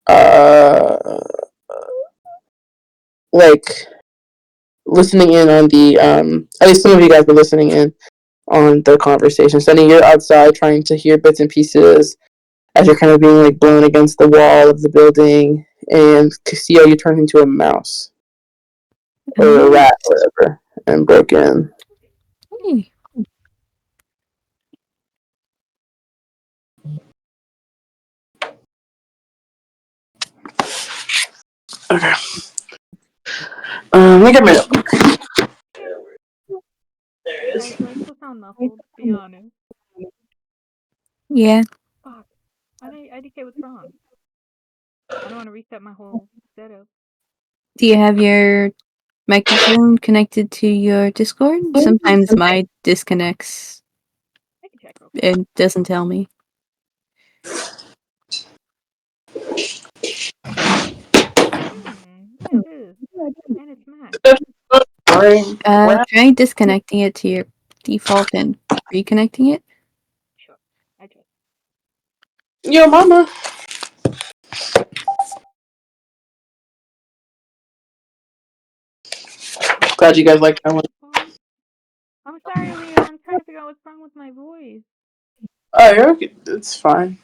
uh, like listening in on the at least some of you guys were listening in on the conversation. So you're outside trying to hear bits and pieces as you're kind of being like blown against the wall of the building, and Castillo, you turn into a mouse or a rat or whatever and broke in. Hey. Okay. Let me get my notebook. Do I still sound muffled? Be honest. Yeah. Fuck. IDK, what's wrong? I don't want to reset my whole setup. Do you have your microphone connected to your Discord? Sometimes my disconnects. I can check real quick. It doesn't tell me. Yeah, it is. And it's Mac. Try disconnecting it to your default and reconnecting it. Sure. I just. Yo, mama. Glad you guys like that one. I'm sorry, Leo. I'm trying to figure out what's wrong with my voice. Oh, you're okay. It's fine.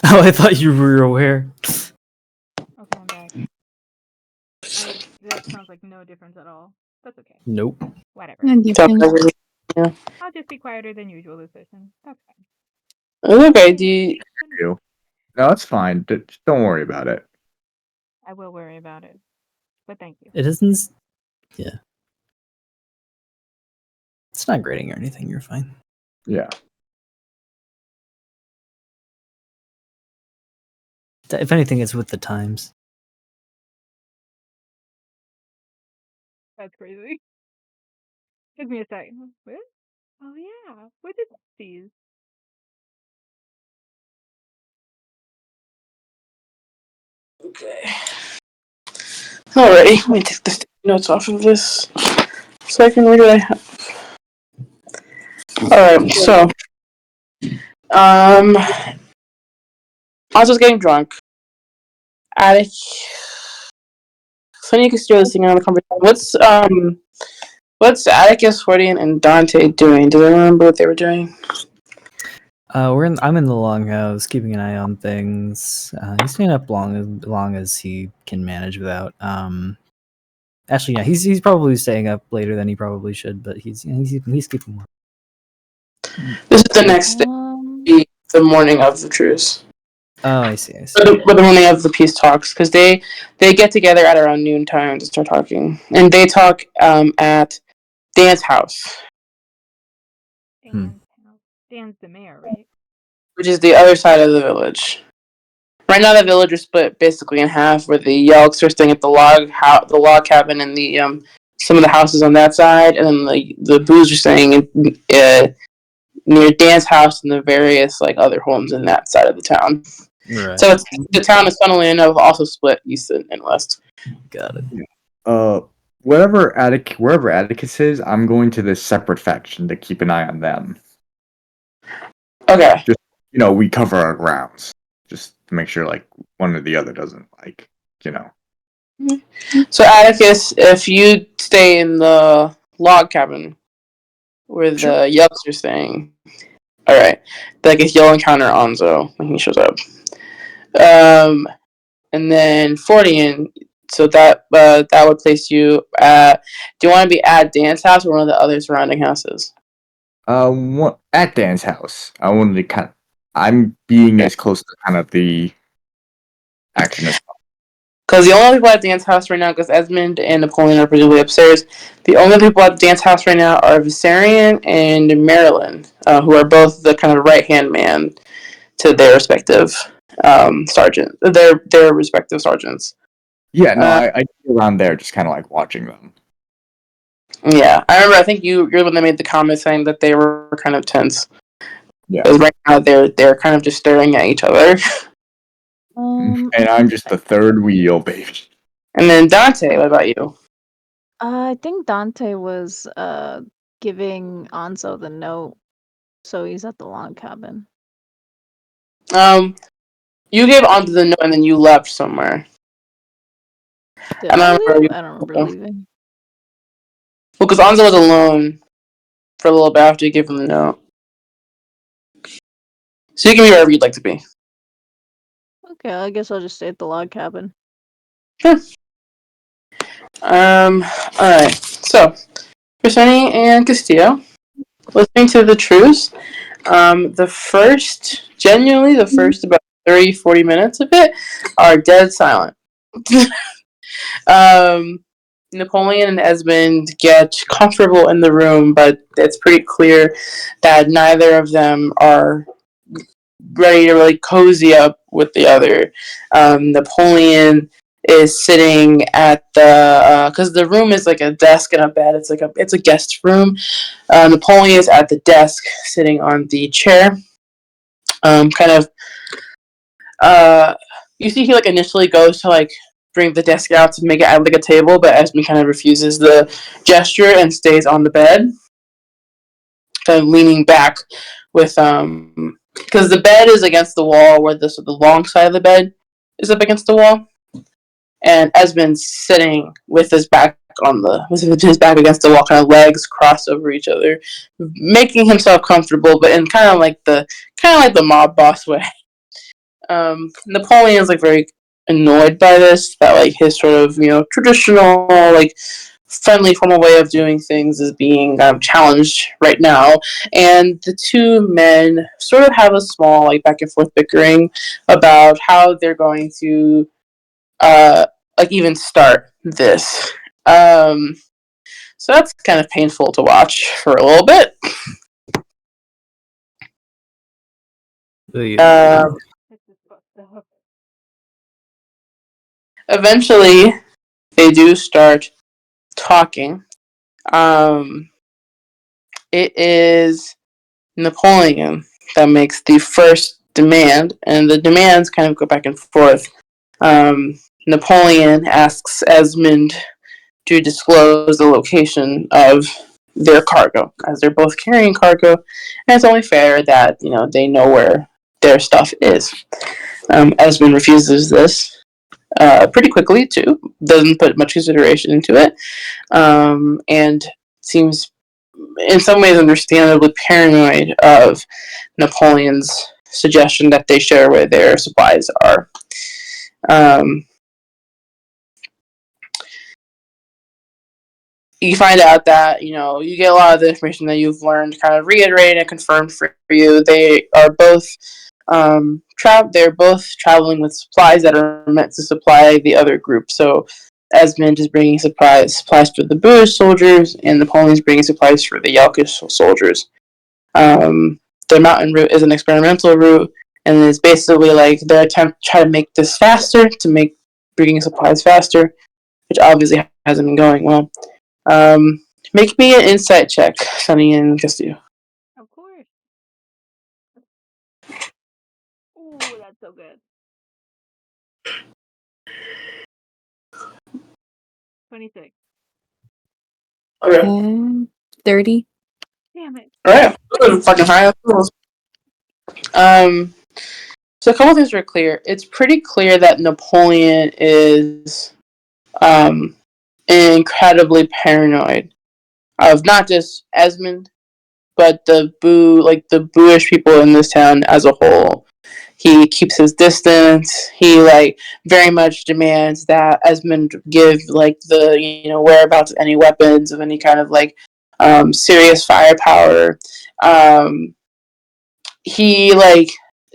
Oh, I thought you were aware. Okay, I'm back. That sounds like no difference at all. That's okay. Nope. Whatever. No difference. Yeah. I'll just be quieter than usual this session. That's fine. It's okay. Do you... No, it's fine. Just don't worry about it. I will worry about it. But thank you. It isn't. Yeah. It's not grating or anything. You're fine. Yeah. If anything, it's with the times. That's crazy. Give me a second. What? Oh yeah. What did these? Okay. Alrighty. Let me take the notes off of this. Second, what do I have? Alright, so Anzo's getting drunk. Attic. Sonia can steer this thing on the conversation. What's Atticus, Fordian, and Dante doing? Do they remember what they were doing? I'm in the longhouse, keeping an eye on things. He's staying up long as he can manage without. Actually, yeah, he's probably staying up later than he probably should, but he's keeping warm. This is the next day, the morning of the truce. Oh, I see. But the morning of the peace talks, because they get together at around noontime to start talking, and they talk at Dan's house. Dan's the mayor, right? Which is the other side of the village. Right now, the village is split basically in half, where the Yelks are staying at the log cabin, and the some of the houses on that side, and then the Boos are staying near Dan's house and the various like other homes in that side of the town. Right. So the town is funnily enough also split east and west. Got it. Wherever Atticus is, I'm going to this separate faction to keep an eye on them. Okay. Just we cover our grounds, just to make sure like one or the other doesn't So Atticus, if you stay in the log cabin where the Yelks are staying, all right. I guess you'll encounter Anzo when he shows up. And then Fordian. So that would place you at. Do you want to be at Dan's house or one of the other surrounding houses? At Dan's house. I wanted to I'm being as close to kind of the action as possible. Because the only people at Dan's house right now, because Esmond and Napoleon are presumably upstairs, the only people at Dan's house right now are Viserion and Marilyn, who are both the kind of right-hand man to their respective sergeant, their respective sergeants. Yeah, no, I go around there just kind of like watching them. Yeah, I remember. I think you're the one that made the comment saying that they were kind of tense. Yeah. Because right now they're kind of just staring at each other. And I'm just the third wheel, baby. And then Dante, what about you? I think Dante was giving Anzo the note, so he's at the log cabin. You gave onto the note and then you left somewhere. Did And I I remember leave? you. I don't remember Well, leaving. because Anza was alone for a little bit after you gave him the note. So you can be wherever you'd like to be. Okay, I guess I'll just stay at the log cabin. Sure. Alright. So, for Sunny and Castillo, listening to the truce, genuinely the first about 30-40 minutes of it are dead silent. Napoleon and Esmond get comfortable in the room, but it's pretty clear that neither of them are ready to really cozy up with the other. Napoleon is sitting at the because the room is like a desk and a bed. It's a guest room. Napoleon is at the desk, sitting on the chair. Kind of. You see, he like initially goes to like bring the desk out to make it out like a table, but Esme kind of refuses the gesture and stays on the bed, kind of leaning back with because the bed is against the wall, where the long side of the bed is up against the wall, and Esmond's sitting with his back against the wall, kind of legs crossed over each other, making himself comfortable, but in kind of like the mob boss way. Napoleon's like very annoyed by this, that like his sort of traditional like friendly formal way of doing things is being challenged right now, and the two men sort of have a small like back and forth bickering about how they're going to like even start this. So that's kind of painful to watch for a little bit. Yeah. This is fucked up. Eventually, they do start talking. It is Napoleon that makes the first demand, and the demands kind of go back and forth. Napoleon asks Esmond to disclose the location of their cargo, as they're both carrying cargo, and it's only fair that they know where their stuff is. Esmond refuses this pretty quickly too. Doesn't put much consideration into it, and seems in some ways understandably paranoid of Napoleon's suggestion that they share where their supplies are. You find out that you get a lot of the information that you've learned kind of reiterated and confirmed for you. They are both they're both traveling with supplies that are meant to supply the other group. So Esmond is bringing supplies for the Buish soldiers, and Napoleon's bringing supplies for the Yelkish soldiers. The mountain route is an experimental route, and it's basically like their attempt to try to make this faster, to make bringing supplies faster, which obviously hasn't been going well. Make me an insight check, Sunny and Castillo. Of course. Ooh, that's so good. 26. Okay. 30. Damn it. Alright. Fucking high. So a couple things are clear. It's pretty clear that Napoleon is incredibly paranoid of not just Esmond, but the Booish people in this town as a whole. He keeps his distance. He very much demands that Esmond give the whereabouts of any weapons of any kind of serious firepower. He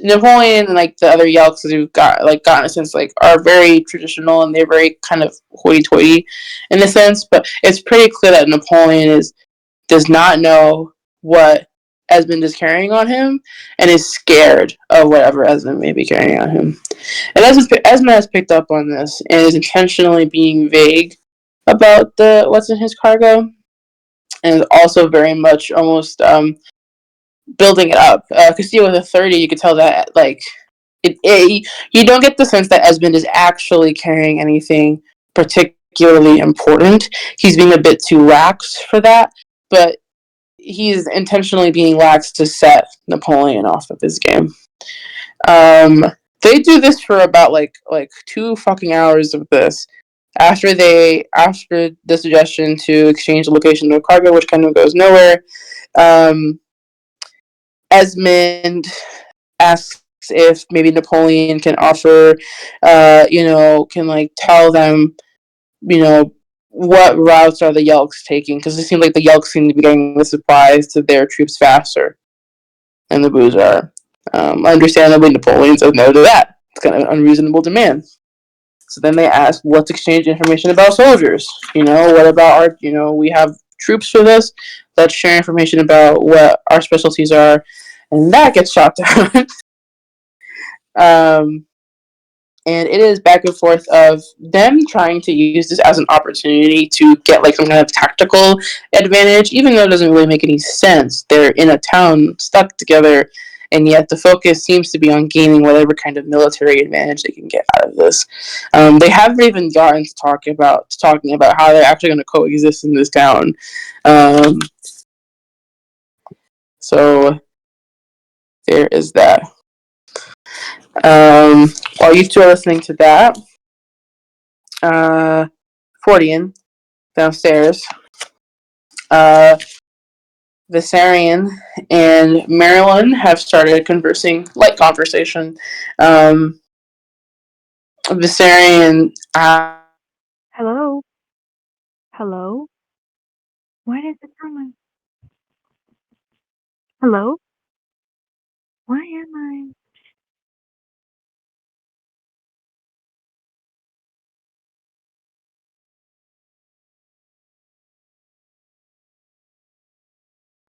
Napoleon and the other Yelks who gotten a sense are very traditional, and they're very kind of hoity-toity in a sense. But it's pretty clear that Napoleon does not know what Esmond is carrying on him, and is scared of whatever Esmond may be carrying on him. And Esmond has picked up on this and is intentionally being vague about what's in his cargo, and is also very much almost building it up. Because with a 30, you could tell that you don't get the sense that Esmond is actually carrying anything particularly important. He's being a bit too lax for that, but he's intentionally being lax to set Napoleon off of his game. They do this for about like 2 fucking hours of this. After the suggestion to exchange the location of the cargo, which kind of goes nowhere, Esmond asks if maybe Napoleon can offer, can like tell them, what routes are the Yelks taking, because it seems like the Yelks seem to be getting the supplies to their troops faster than the Boos are. Understandably, Napoleon says no to that. It's kind of an unreasonable demand. So then they ask, let's exchange information about soldiers. What about we have troops for this. Let's share information about what our specialties are. And that gets shot down. And it is back and forth of them trying to use this as an opportunity to get like some kind of tactical advantage, even though it doesn't really make any sense. They're in a town stuck together, and yet the focus seems to be on gaining whatever kind of military advantage they can get out of this. They haven't even gotten to talking about how they're actually going to coexist in this town. So there is that. While you two are listening to that, Fordian downstairs, Viserion and Marilyn have started light conversation. Viserion, Hello? Hello? Why does it sound like... Hello? Why am I...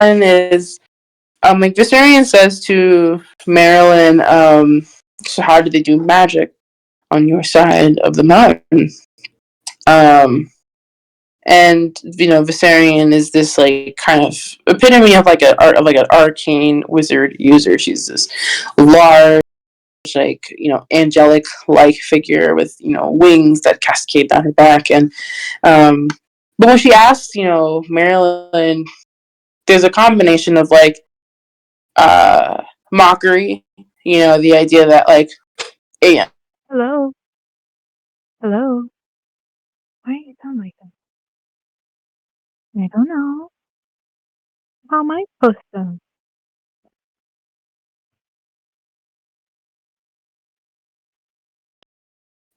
is like Viserion says to Marilyn, so how do they do magic on your side of the mountain? And Viserion is this like kind of epitome of like an arcane wizard user. She's this large, like angelic like figure with wings that cascade down her back. And but when she asks Marilyn, there's a combination of like mockery, the idea that like, hey, Hello? Hello? Why do you sound like that? I don't know. How am I supposed to?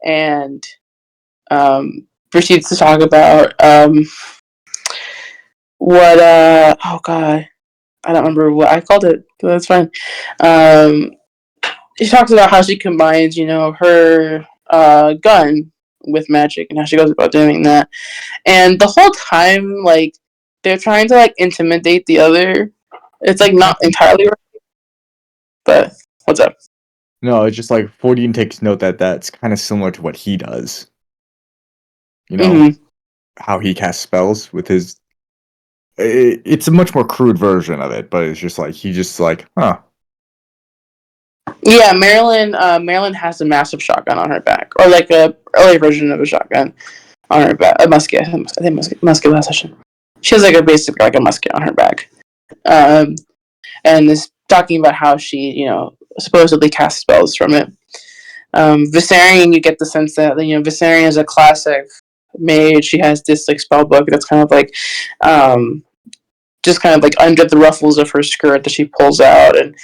and proceeds to talk about what oh god, I don't remember what I called it, but that's fine. She talks about how she combines, her gun with magic and how she goes about doing that. And the whole time, like, they're trying to like intimidate the other. It's like not entirely right, but what's up? No, it's just like Fordian takes note that that's kind of similar to what he does. How he casts spells with his. It's a much more crude version of it, but it's just like he just like, huh. Yeah, Marilyn has a massive shotgun on her back, or like a early version of a shotgun on her back. A musket. I think musket last session. She has like a musket on her back, and is talking about how she supposedly casts spells from it. Viserion, you get the sense that Viserion is a classic mage. She has this like spell book that's kind of like just kind of like under the ruffles of her skirt that she pulls out and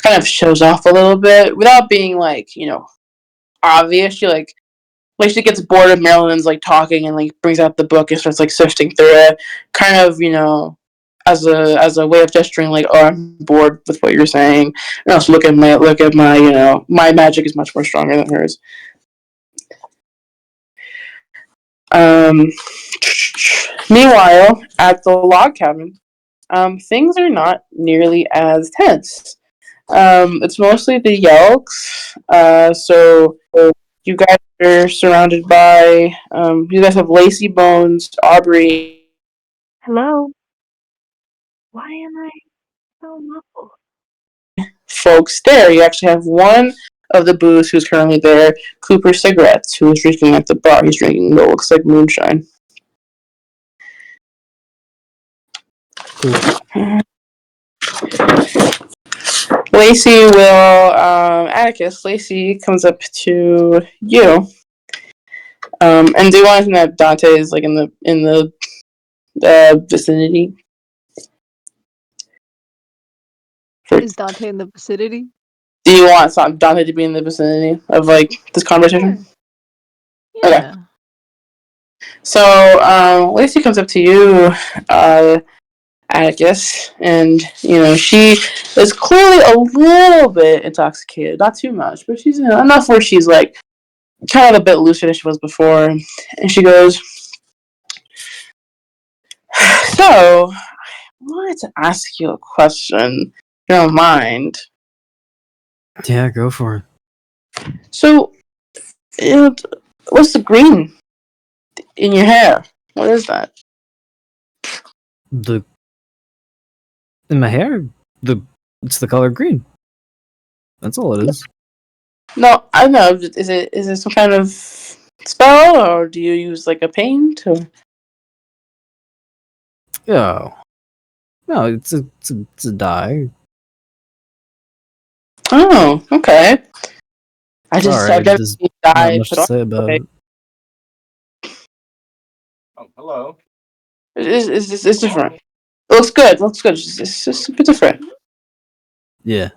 kind of shows off a little bit without being like obvious. She gets bored of Marilyn's like talking and like brings out the book and starts like sifting through it, kind of as a way of gesturing like, oh, I'm bored with what you're saying. And also look at my my magic is much more stronger than hers. Meanwhile, at the log cabin, things are not nearly as tense. It's mostly the Yelks. So you guys are surrounded by. You guys have Lacy Bones, Aubrey. Hello? Why am I so muffled? Folks there. You actually have one of the booths who's currently there, Cooper Cigarettes, who is drinking at the bar. He's drinking what looks like moonshine. Cool. Lacey will Atticus. Lacey comes up to you. And do you want to know that Dante is like in the vicinity? Is Dante in the vicinity? Do you want Dante to be in the vicinity of like this conversation? Sure. Yeah. So Lacey comes up to you, Atticus, and she is clearly a little bit intoxicated, not too much, but she's enough where she's like kind of a bit looser than she was before, and she goes, "So, I wanted to ask you a question, if you don't mind." Yeah, go for it. So, what's the green in your hair? What is that? In my hair, it's the color green. That's all it is. No, I don't know. Is it some kind of spell, or do you use like a paint? Or... Oh. No, it's a dye. Oh, okay. I've Alright, never there's seen not dye much put to on. say about Okay. it. Oh, hello. It's different. It looks good. Looks good. It's just a bit different. Yeah.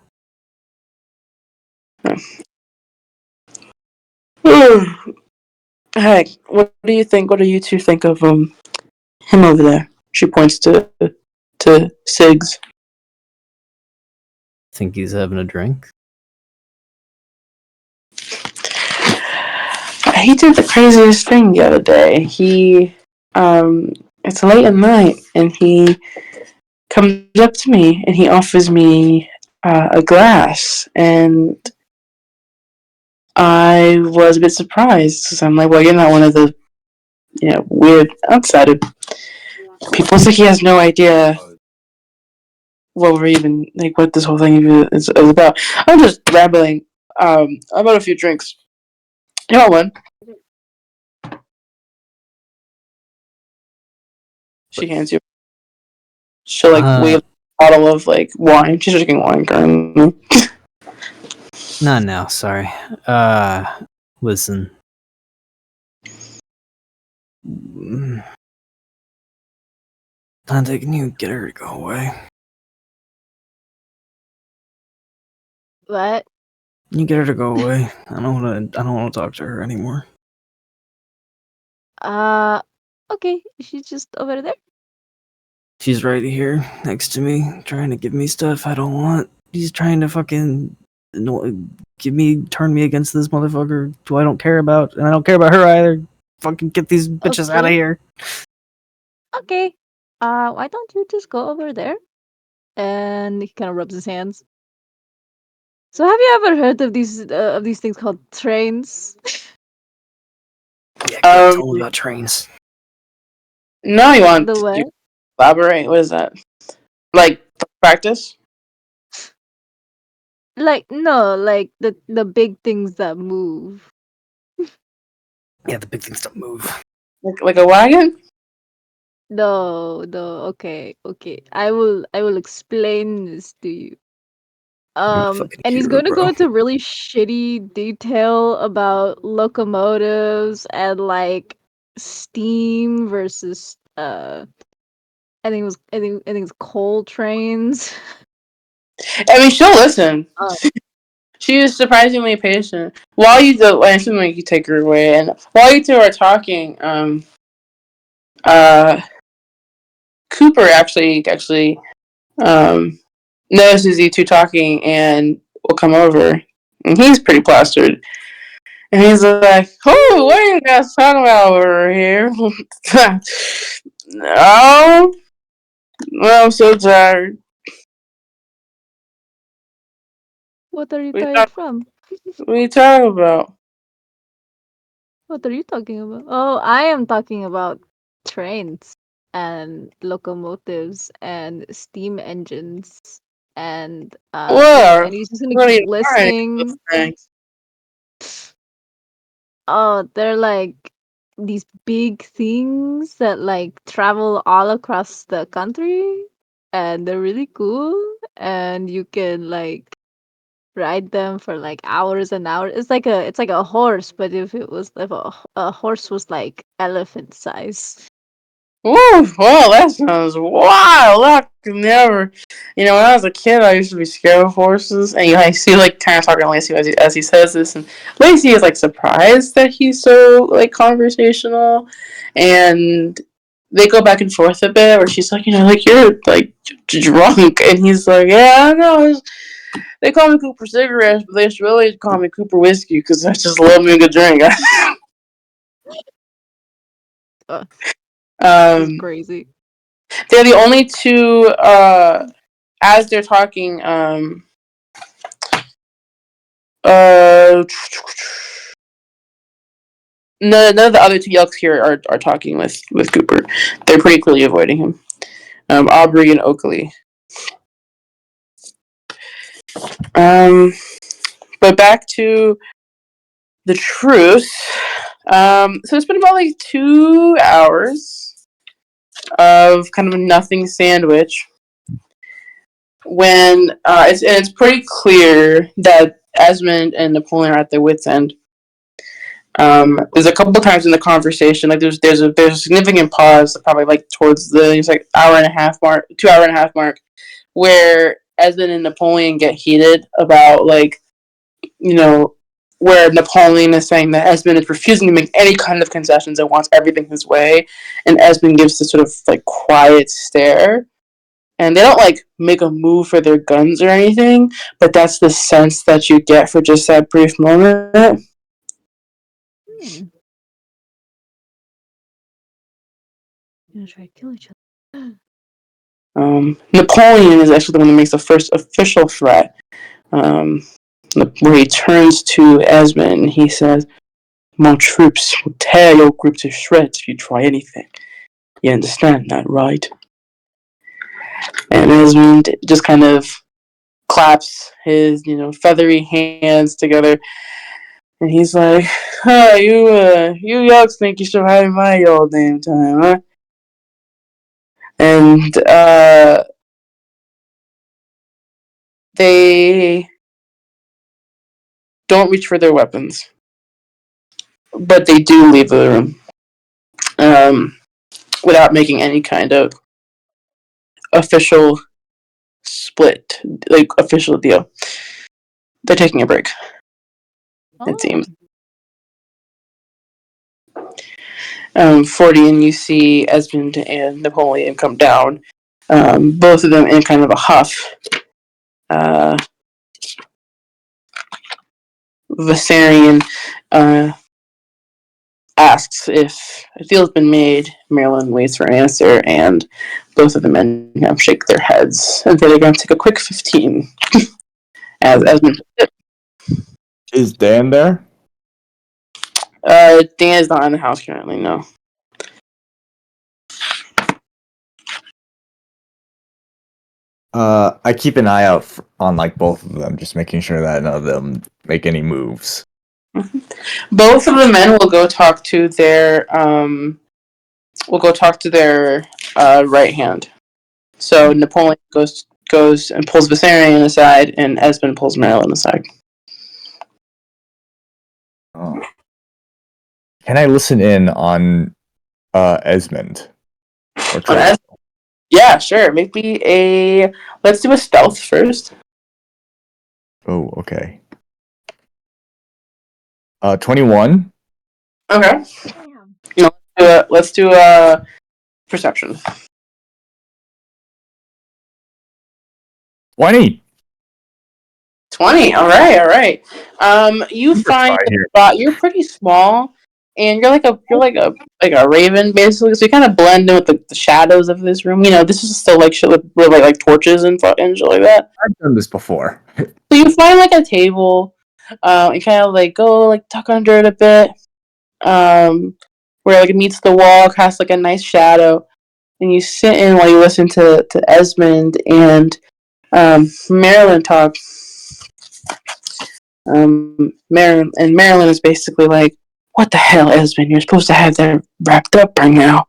Hey, what do you think? What do you two think of him over there? She points to Siggs. Think he's having a drink? He did the craziest thing the other day. It's late at night, and he comes up to me and he offers me a glass, and I was a bit surprised because I'm like, well, you're not one of the weird outsider people. It's like he has no idea what we're even like, what this whole thing is about. I'm just rambling about a few drinks. You want one? She hands you. She'll wave a bottle of like wine. She's drinking wine currently. Not now, sorry. Listen. Dante, can you get her to go away? What? Can you get her to go away? I don't want to talk to her anymore. Okay. She's just over there. She's right here next to me, trying to give me stuff I don't want. He's trying to fucking turn me against this motherfucker who I don't care about, and I don't care about her either. Fucking get these bitches out of Okay. here. Okay. Why don't you just go over there? And he kind of rubs his hands. So, have you ever heard of these things called trains? Yeah, tell me about trains. No, you want The to what? elaborate? What is that? Like practice? Like no, like the big things that move. Yeah, the big things don't move. Like a wagon? No, no. Okay, okay. I will explain this to you. You're a fucking And he's hero, going to go bro. into really shitty detail about locomotives and like steam versus I think it's coal trains. I mean, she'll listen. Oh. She is surprisingly patient. While you do, I assume like you take her away, and while you two are talking, Cooper actually notices you two talking and will come over, and he's pretty plastered. And he's like, "Oh, what are you guys talking about over here?" Oh, well, I'm so tired. What are you What tired from? are you talking about? What are you talking about? Oh, I am talking about trains and locomotives and steam engines and What? and he's just gonna What are keep you talking listing. about? Oh, they're like these big things that like travel all across the country and they're really cool and you can like ride them for like hours and hours. It's like a horse, but if a horse was like elephant size. Ooh, well, that sounds wild. I could never. When I was a kid, I used to be scared of horses. And I see, like, kind of talking to Lacey as he says this, and Lacey is, like, surprised that he's so, like, conversational. And they go back and forth a bit, where she's like, like, you're, like, drunk. And he's like, yeah, I know. They call me Cooper Cigarettes, but they should really call me Cooper Whiskey, because I just love me a good drink. This is um, crazy. they're the only two, as they're talking, none of the other two Yelks here are talking with Cooper. They're pretty clearly avoiding him. Aubrey and Oakley. But back to the truce. So it's been about like 2 hours of kind of a nothing sandwich. When it's pretty clear that Esmond and Napoleon are at their wits' end. There's a couple of times in the conversation, like there's a significant pause, probably like towards the it's like 2 hour and a half mark, where Esmond and Napoleon get heated about where Napoleon is saying that Esmond is refusing to make any kind of concessions and wants everything his way, and Esmond gives this sort of like quiet stare. And they don't like make a move for their guns or anything, but that's the sense that you get for just that brief moment. Hmm. Gonna try to kill each other. Napoleon is actually the one that makes the first official threat, where he turns to Esmond and he says, "My troops will tear your group to shreds if you try anything. You understand that, right?" And Esmond just kind of claps his, feathery hands together, and he's like, you yucks think you should have my all damn time, huh?" And they don't reach for their weapons, but they do leave the room without making any kind of official split, like official deal. They're taking a break, it Oh. seems. 40, and you see Esmond and Napoleon come down, both of them in kind of a huff. Viserion asks if a deal's been made. Marilyn waits for an answer, and both of the men shake their heads. And they're going to take a quick 15. As Esmond. Is Dan there? Dan is not in the house currently, no. I keep an eye out on like both of them, just making sure that none of them make any moves. Both of the men will go talk to their right hand. So Napoleon goes and pulls Viserion aside, and Esmond pulls Marilyn aside. Oh. Can I listen in on Esmond? Or try? Yeah, sure. Maybe let's do a stealth first. Oh, okay. 21. Okay. Damn. Let's do a perception. 20. 20. All right. You find here. the spot. You're pretty small, and you're like a raven basically. So you kind of blend in with the shadows of this room. This is still like shit with like torches and shit like that. I've done this before. So you find like a table, and kind of like go like tuck under it a bit, where like it meets the wall, casts like a nice shadow, and you sit in while you listen to Esmond and Marilyn talk. Marilyn is basically like, "What the hell, Esmond? You're supposed to have that wrapped up by now."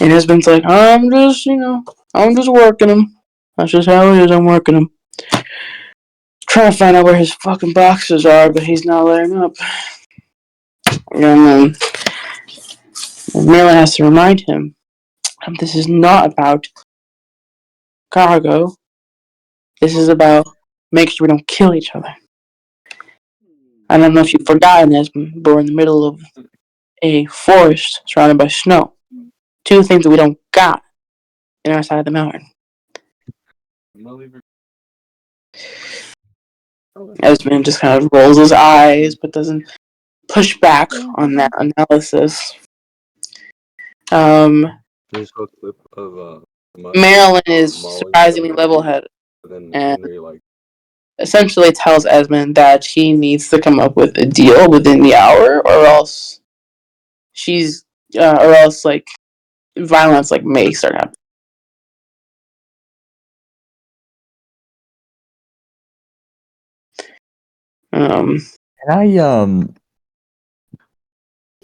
And Esmond's like, I'm just working them. That's just how it is. I'm working them. trying to find out where his fucking boxes are, but he's not letting up. And Merlin has to remind him this is not about cargo. This is about making sure we don't kill each other. I don't know if you've forgotten this, but we're in the middle of a forest surrounded by snow. Two things that we don't got in our side of the mountain. Esmond just kind of rolls his eyes, but doesn't push back on that analysis. There's a clip of Marilyn is surprisingly level-headed, and essentially tells Esmond that he needs to come up with a deal within the hour, or else like violence like may start happening.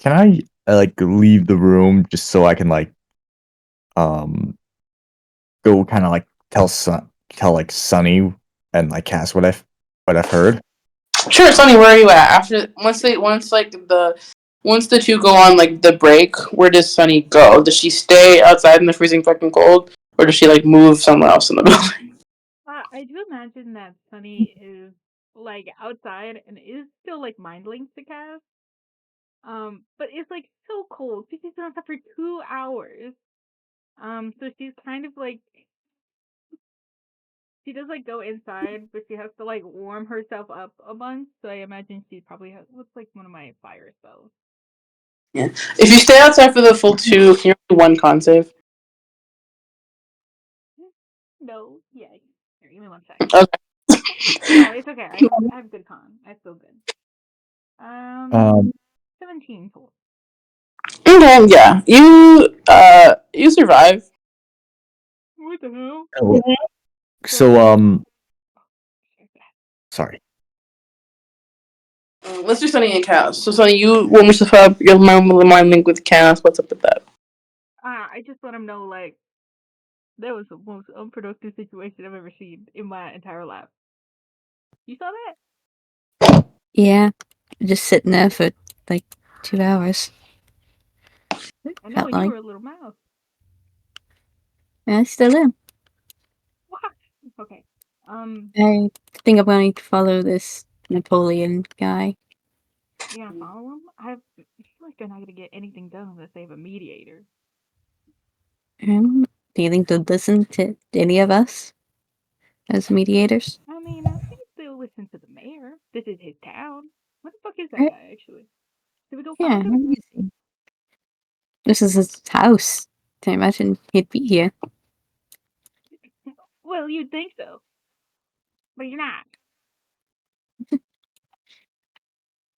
Can I like leave the room just so I can like go kind of like tell like Sunny and like Cass what I've heard? Sure, Sonny, where are you at? After once the two go on like the break, where does Sunny go? Does she stay outside in the freezing fucking cold, or does she like move somewhere else in the building? I do imagine that Sunny is like outside and is still like mind linked to Cass. But it's like so cold. She's been outside for 2 hours. So she's kind of like she does like go inside, but she has to like warm herself up a bunch. So I imagine she probably has what's like one of my fire spells. Yeah. If you stay outside for the full 2, can you do 1 con save? No, yeah. Here, give me 1 second. Okay. No, it's okay. I have good con. I feel good. 17 total. Okay, yeah. You survive. What the hell? Oh, so sorry. Let's do Sunny and Cass. So Sunny, you warm yourself up. Your mind link with Cass. What's up with that? I just let him know like that was the most unproductive situation I've ever seen in my entire life. You saw that? Yeah, just sitting there for like 2 hours. I know, Felt and you like. were a little mouse. Yeah, I still am. What? Okay. I think I'm going to follow this Napoleon guy. You gonna follow him? I feel like they're not gonna get anything done unless they have a mediator. Do you think they'll listen to any of us as mediators? I mean, I think they'll listen to the mayor. This is his town. What the fuck is that Right. guy actually? Did we go Yeah, find him? easy. This is his house. I imagine he'd be here. Well, you'd think so, but you're not.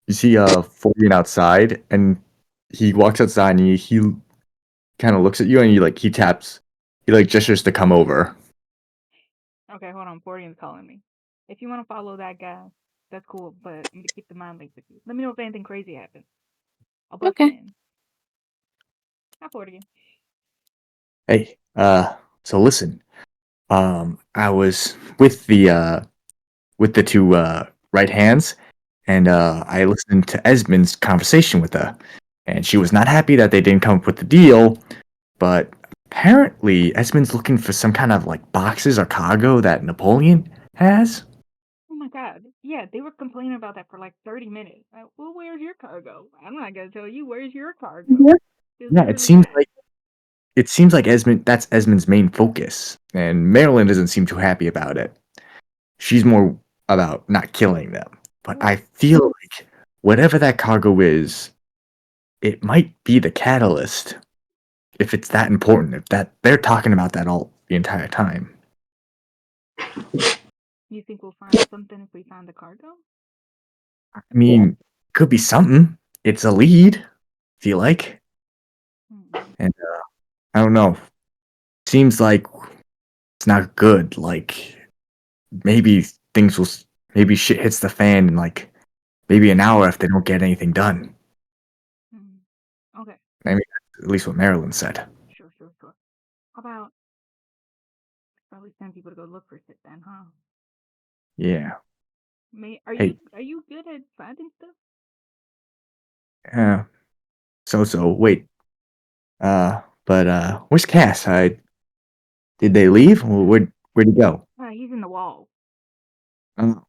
You see Florian outside, and he walks outside, and he kind of looks at you, and he gestures to come over. Okay, hold on. Florian's calling me. If you want to follow that guy, that's cool, but I'm gonna keep the mind link with you. Let me know if anything crazy happens. I'll bust Okay. in. Hi, Florian. Hey, so listen, I was with the two right hands, and I listened to Esmond's conversation with her, and she was not happy that they didn't come up with the deal, but apparently Esmond's looking for some kind of like boxes or cargo that Napoleon has. Oh my god. Yeah, they were complaining about that for like 30 minutes. Well, where's your cargo? I'm not gonna tell you. Where's your cargo? Just Yeah, literally ask. it seems like that's Esmond's main focus, and Marilyn doesn't seem too happy about it. She's more about not killing them. But I feel like whatever that cargo is, it might be the catalyst. If it's that important, if that they're talking about that all the entire time. You think we'll find something if we find the cargo? I mean, could be something. It's a lead, feel like. And I don't know. Seems like it's not good. Like maybe things will maybe shit hits the fan in like maybe an hour if they don't get anything done. Okay. I mean, at least what Marilyn said. Sure. How about probably send people to go look for shit then, huh? Yeah. Are Hey. you good at finding stuff? Yeah. So. Wait. Where's Cass? Did they leave? Where'd he go? He's in the wall. Oh,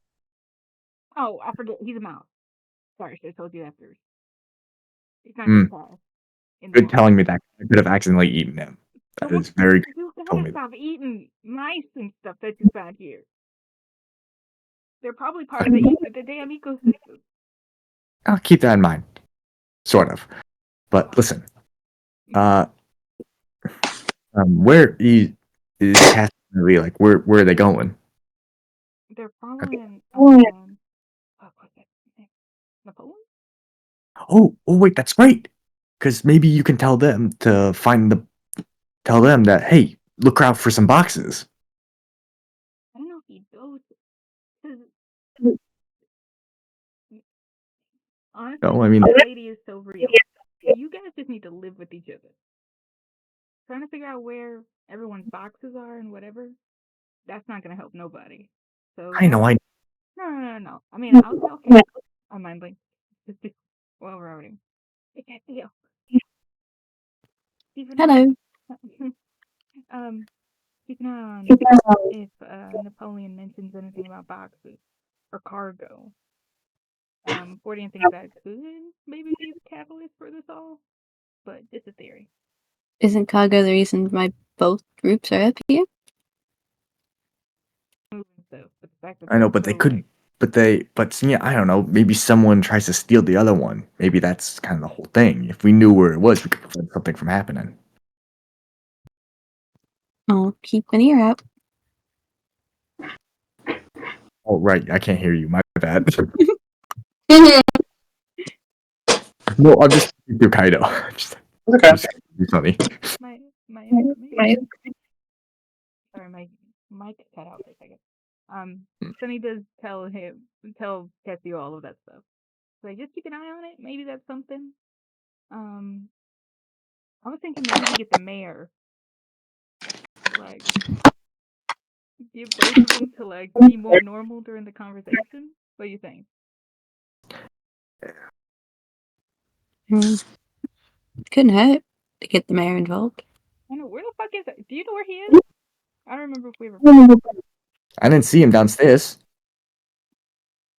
Oh, I forget. He's a mouse. Sorry, I should have told you that first. He's not just mm, in the good wall. telling me that. I could have accidentally eaten him. So That what? is very good. You Told gotta me that. stop eating mice and stuff that you found here. They're probably part of the damn ecosystem. I'll keep that in mind. Sort of. But listen. Uh, is Cass really like? Where are they going? They're Are they- following what's that name? Napoleon? Wait, that's great. Because maybe you can tell them to tell them that, hey, look out for some boxes. I don't know if he knows. 'Cause honestly, No, I mean, this lady is so real. You guys just need to live with each other. Trying to figure out where everyone's boxes are and whatever, that's not gonna help nobody. So I know, no. I mean, I'll tell Kat on mind link. While we're already. Hey, Kat, Theo. Keep an Hello. keep an eye on if Napoleon mentions anything about boxes or cargo. Fordian thinks that could maybe be the catalyst for this all, but just a theory. Isn't cargo the reason why both groups are up here? Moving stuff, but the fact that I know, they're but they still could, but yeah, I don't know. Maybe someone tries to steal the other one. Maybe that's kind of the whole thing. If we knew where it was, we could prevent something from happening. I'll keep an ear out. Oh, right, I can't hear you. My bad. Mhm. No, I'm just through Kaido. Okay. Just funny. my information. Sorry, my mic cut out for a second. Sunny does tell Cassie all of that stuff. So just keep an eye on it. Maybe that's something. Um, I was thinking maybe we get the mayor, like, get both of them to like be more normal during the conversation. What do you think? Couldn't hurt to get the mayor involved. I know where the fuck is it? Do you know where he is? I don't remember if we ever. I didn't see him downstairs.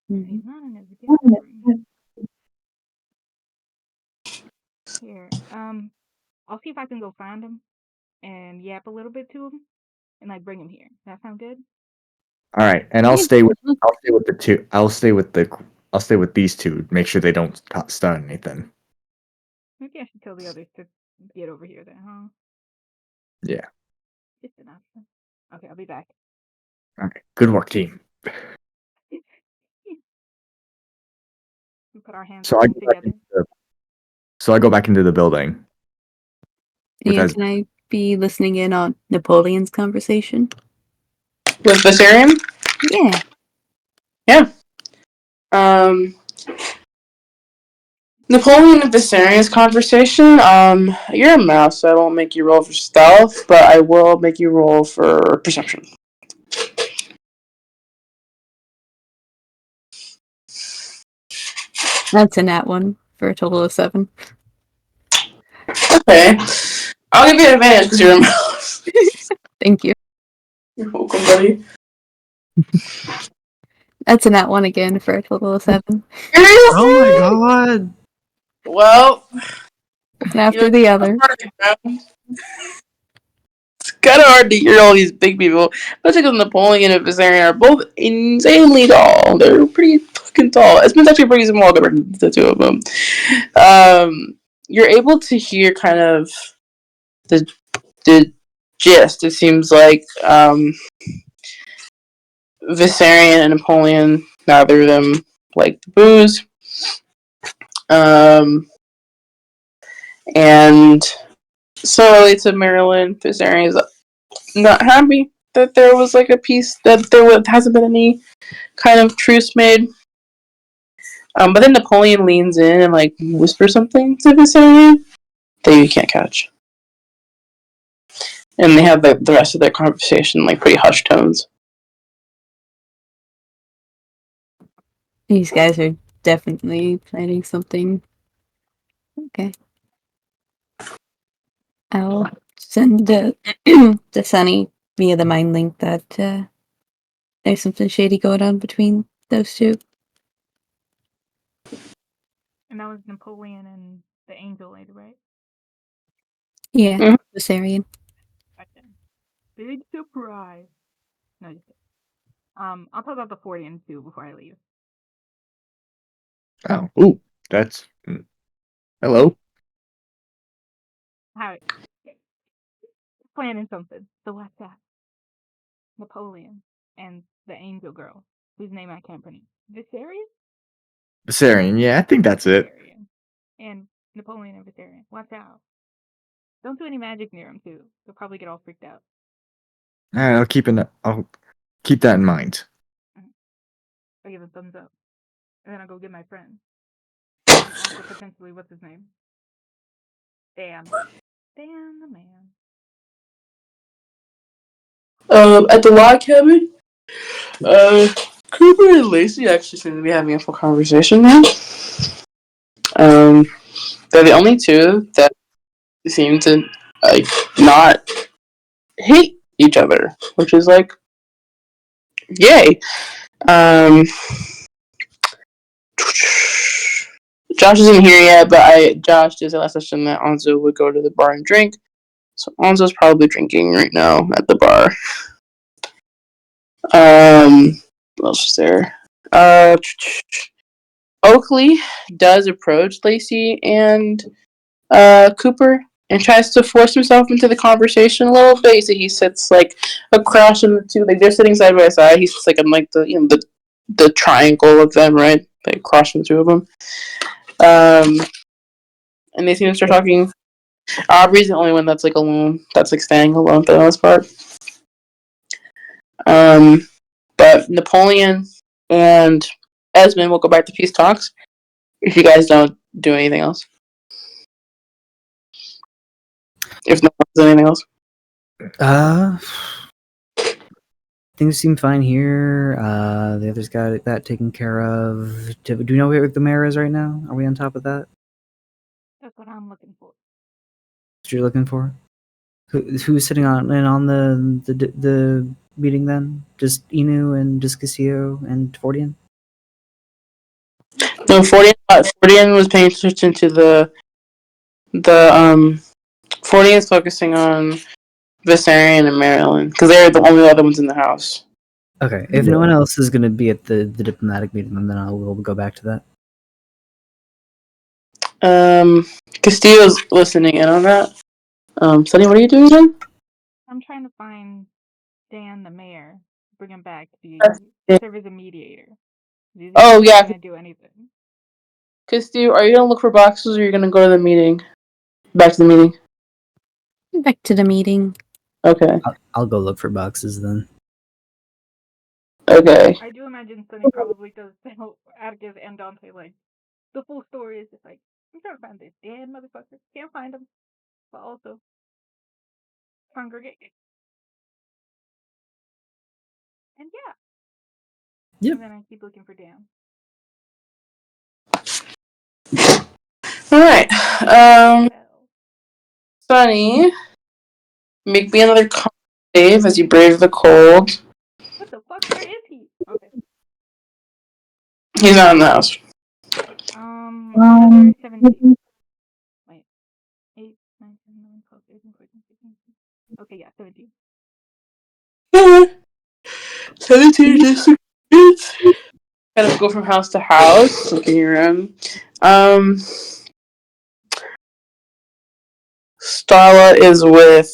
He's not in his guest room. Here, I'll see if I can go find him and yap a little bit to him and like bring him here. That sound good? All right, and I'll stay with the two. I'll stay with these two. Make sure they don't start anything. Maybe I should tell the others to get over here then, huh? Yeah. Just an option. Okay, I'll be back. All right. Good work, team. We put our hands So on it together. I go back into the building. Yeah, can I be listening in on Napoleon's conversation? With Viserion? Yeah. Yeah. Napoleon and Viserion's conversation. You're a mouse, so I won't make you roll for stealth, but I will make you roll for perception. That's a nat one for a total of 7. Okay. I'll give you advantage because you're a mouse. Thank you. You're welcome, buddy. That's a nat one again for a total of 7. Oh my god! Well, One after the other. it's kind of hard to hear all these big people, especially because Napoleon and Viserion are both insanely tall. They're pretty fucking tall. Esmond's actually pretty small compared to the two of them. You're able to hear kind of the gist. It seems like Viserion and Napoleon, neither of them like the booze. And similarly to Maryland, Viserion is not happy that there was like a peace, that hasn't been any kind of truce made. But then Napoleon leans in and like whispers something to Viserion that you can't catch. And they have the rest of their conversation like pretty hushed tones. These guys are definitely planning something. Okay. I'll send the the Sunny via the mind link that there's something shady going on between those two. And that was Napoleon and the angel lady, right? Yeah, Mhm. Viserion. Gotcha. Big surprise. No, just kidding. I'll talk about the 40 too before I leave. Oh, ooh, that's hello. How planning something. So what's that? Napoleon and the angel girl, whose name I can't pronounce. Viserion? Viserion, yeah, I think that's it. Viserion. And Napoleon and Viserion. Watch out. Don't do any magic near them too. They'll probably get all freaked out. All right, I'll keep that in mind. I give a thumbs up. And then I'll go get my friend. And also potentially, what's his name? Dan. Dan the man. At the log cabin, Cooper and Lacey actually seem to be having a full conversation now. They're the only two that seem to like not hate each other, which is like, yay. Um, Josh isn't here yet, but Josh did say last session that Anzo would go to the bar and drink. So Anzo's probably drinking right now at the bar. What else is there? Oakley does approach Lacey and Cooper and tries to force himself into the conversation a little bit. He sits like across from the two, like they're sitting side by side. He sits like on like the triangle of them, right? Like across from the two of them. And they seem to start talking. Aubrey's the only one that's like alone, that's like staying alone for the most part. But Napoleon and Esmond will go back to peace talks if you guys don't do anything else. If no one does anything else. Things seem fine here. The others got that taken care of. Do we know where the mayor is right now? Are we on top of that? That's what I'm looking for. What you're looking for? Who's sitting on the meeting then? Just Inu and just Casio and Fordian? No, Fordian was paying attention to the Fordian is focusing on Viserion and Maryland because they're the only other ones in the house. Okay, if no one else is going to be at the diplomatic meeting, then we'll go back to that. Castillo's listening in on that. Sunny, what are you doing again? I'm trying to find Dan the mayor, bring him back to serve as a mediator. Oh, yeah. Gonna do anything. Castillo, are you gonna look for boxes or are you gonna go to the meeting? Back to the meeting. Back to the meeting. Okay. I'll go look for boxes then. Okay. I do imagine Sunny probably does tell Atticus and Dante like the full story is just like I'm trying to find this dead motherfucker. Can't find him, but also congregate. And yeah. Yep. And then I keep looking for Dan. Alright. Sunny, make me another con save as you brave the cold. What the fuck? Where is he? Okay. He's not in the house. Another 17. Wait. 8, 9, 10, 11, 12, 13, 14, 15. Okay, yeah, 17. 17 just kind of go from house to house, looking around. Starla is with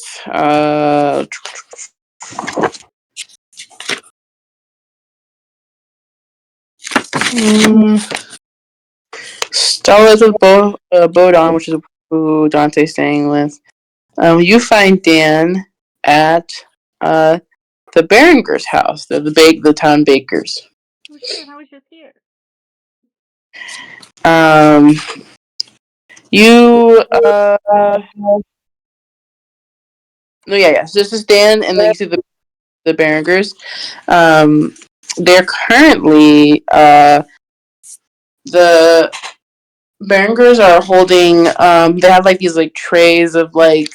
Starla is with Bodon, which is who Dante's staying with. You find Dan at the Berenger's house, the town bakers. Oh shit, I was just here. You no, yeah. So this is Dan, and then you see the Berengers. They're currently the Berengers are holding. They have like these like trays of like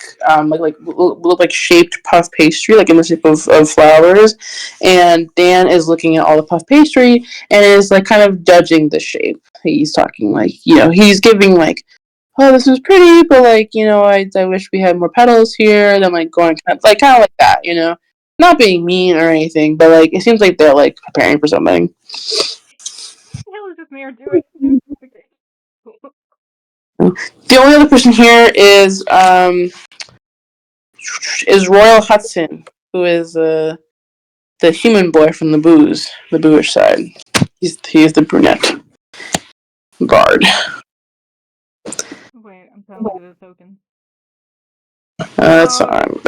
look like shaped puff pastry, like in the shape of flowers. And Dan is looking at all the puff pastry and is like kind of judging the shape. He's talking like he's giving like, oh, this is pretty, but like I wish we had more petals here. And then like going kind of like that, not being mean or anything, but like it seems like they're like preparing for something. What the hell is this mayor doing? Okay. Cool. The only other person here is Royal Hudson, who is the human boy from the booish side. He's the brunette guard. Wait, I'm trying to look at the tokens. That's Oh,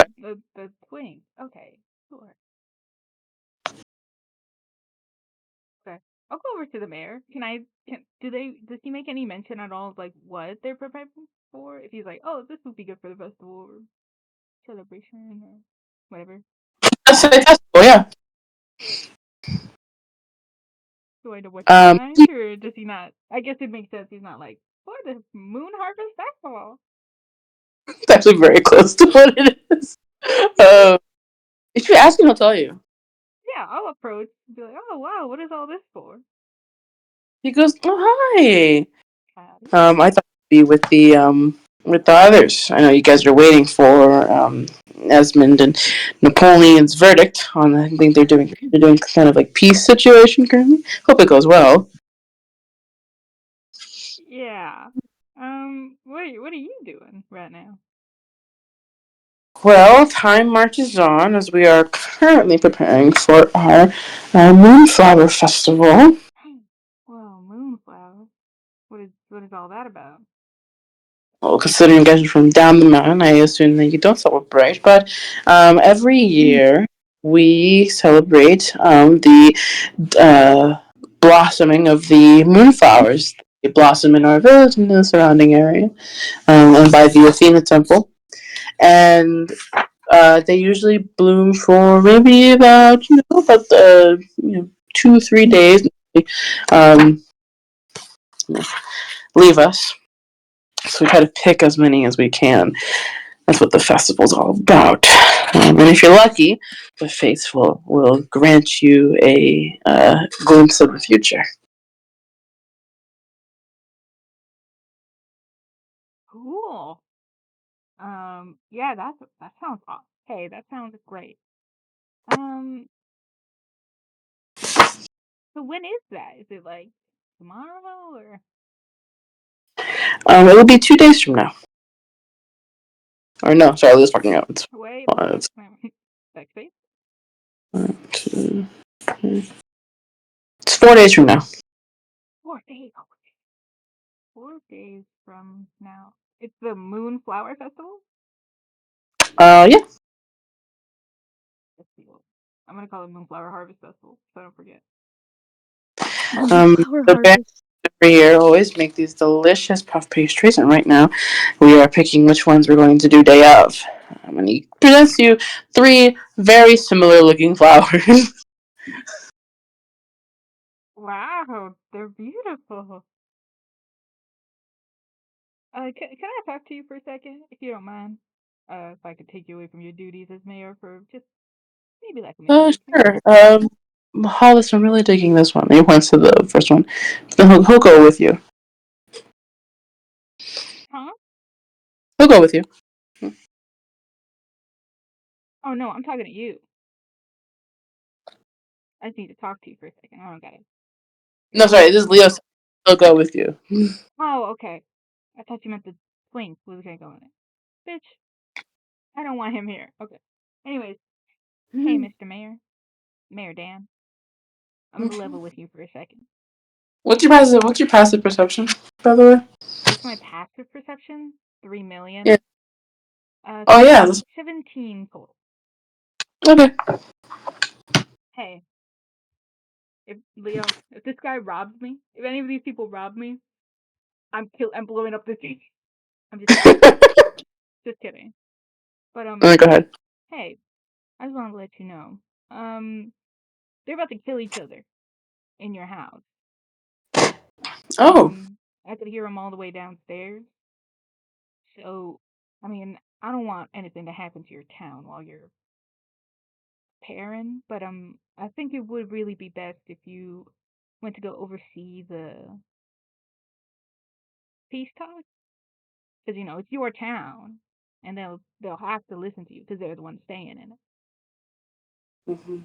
the twink. Okay, sure. Okay, I'll go over to the mayor. Does he make any mention at all of like what they're preparing for? If he's like, oh, this would be good for the festival or celebration or whatever. that's a festival, yeah. Do I know what Um, kind, or does he not? I guess it makes sense. He's not like for the Moon Harvest Festival. it's actually very close to what it is. If you ask him, he'll tell you. Yeah, I'll approach and be like, oh wow, what is all this for? He goes, "Oh hi." Howdy. I thought you'd be with the others. I know you guys are waiting for Esmond and Napoleon's verdict on. I think they're doing kind of like peace situation currently. Hope it goes well. Yeah. What are you doing right now? Well, time marches on as we are currently preparing for our Moonflower Festival. Well, Moonflower. What is all that about? Well, considering you guys are from down the mountain, I assume that you don't celebrate. But every year we celebrate the blossoming of the moonflowers. They blossom in our village and the surrounding area, and by the Athena Temple. And they usually bloom for maybe about 2-3 days. Um, leave us. So we try to pick as many as we can. That's what the festival's all about. And if you're lucky, the faithful will grant you a glimpse of the future. Cool. Yeah, that sounds awesome. Hey, that sounds great. Um, so when is that? Is it like tomorrow or It will be 2 days from now. Or no, sorry, Liz fucking out. wait? Let me look. It's Backspace. 2, 3. It's 4 days from now. 4 days. Oh, 4 days from now. It's the Moonflower Festival. Yeah. I'm gonna call it Moonflower Harvest Festival, so I don't forget. Moonflower The band harvest. every year always make these delicious puff pastries, and right now we are picking which ones we're going to do day of. And he presents you 3 very similar looking flowers. Wow, they're beautiful. Can I talk to you for a second, if you don't mind? If I could take you away from your duties as mayor for just maybe like a minute or two. Sure. Hollis, I'm really digging this one. He points to the first one. Then he'll go with you. Huh? He'll go with you. Oh no, I'm talking to you. I just need to talk to you for a second. I don't got it. No, sorry, this is Leo. He'll go with you. Oh, okay. I thought you meant the twink was gonna go in it. Bitch, I don't want him here. Okay. Anyways, hey, Mr. Mayor, Mayor Dan, I'm gonna level with you for a second. What's your passive perception, by the way? What's my passive perception? 3 million. Yeah. Oh yeah. 17 total. Okay. Hey, if this guy robs me, if any of these people rob me, I'm blowing up this city. I'm just kidding. Just kidding. But Go ahead. hey, I just want to let you know. They're about to kill each other in your house. Oh. I could hear them all the way downstairs. So, I mean, I don't want anything to happen to your town while you're pairing, but I think it would really be best if you went to go oversee the peace talk, because it's your town, and they'll have to listen to you because they're the ones staying in it. Mhm.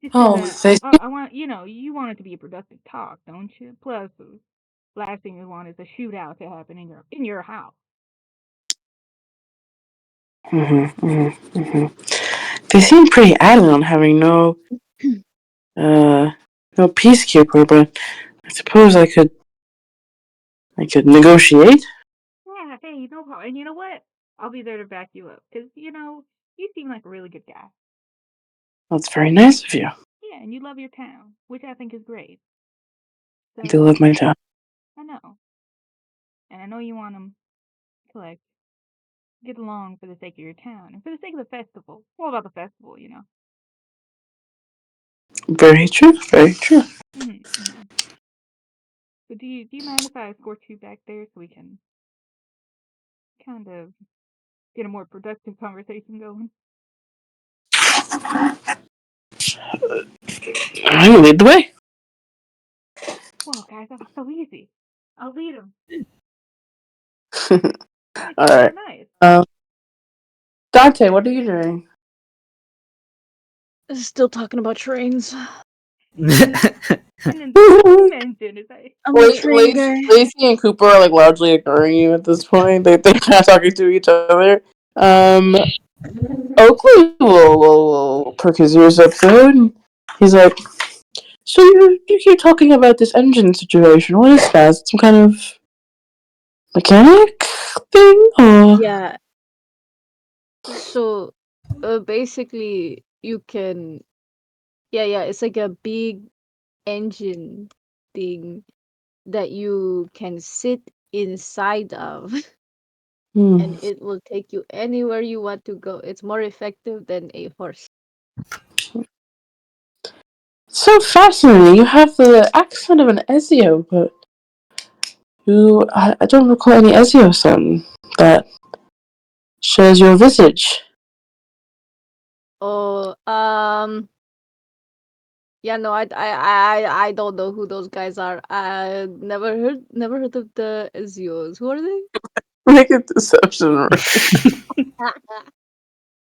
Just because Oh, they I want you want it to be a productive talk, don't you? Plus, the last thing you want is a shootout to happen in your house. They seem pretty adamant on having uh, no peacekeeper, but I suppose I could negotiate. Yeah, hey, no problem. And you know what? I'll be there to back you up because you seem like a really good guy. That's very nice of you. Yeah, and you love your town, which I think is great. I do So love my town. I know, and I know you want them to like get along for the sake of your town and for the sake of the festival. All about the festival. Very true. Very true. Mm-hmm. But do you mind if I escort you back there so we can kind of get a more productive conversation going? I will lead the way. Whoa, guys, that was so easy. I'll lead them. It All seems so right. nice. Dante, what are you doing? Still talking about trains. And then you mentioned it. I'm a train guy. Lacey and Cooper are like largely ignoring you at this point. They're kind of talking to each other. Um, Oakley will perk his ears up though, and he's like, "So you keep talking about this engine situation. What is that? Some kind of mechanic thing, or?" Yeah. So, basically, you can. Yeah. It's like a big engine thing that you can sit inside of, Hmm. and it will take you anywhere you want to go. It's more effective than a horse. So fascinating. You have the accent of an Ezio, but I don't recall any Ezio son that shares your visage. Oh, yeah, no, I don't know who those guys are. I never heard of the Ezios. Who are they? Make a deception roll.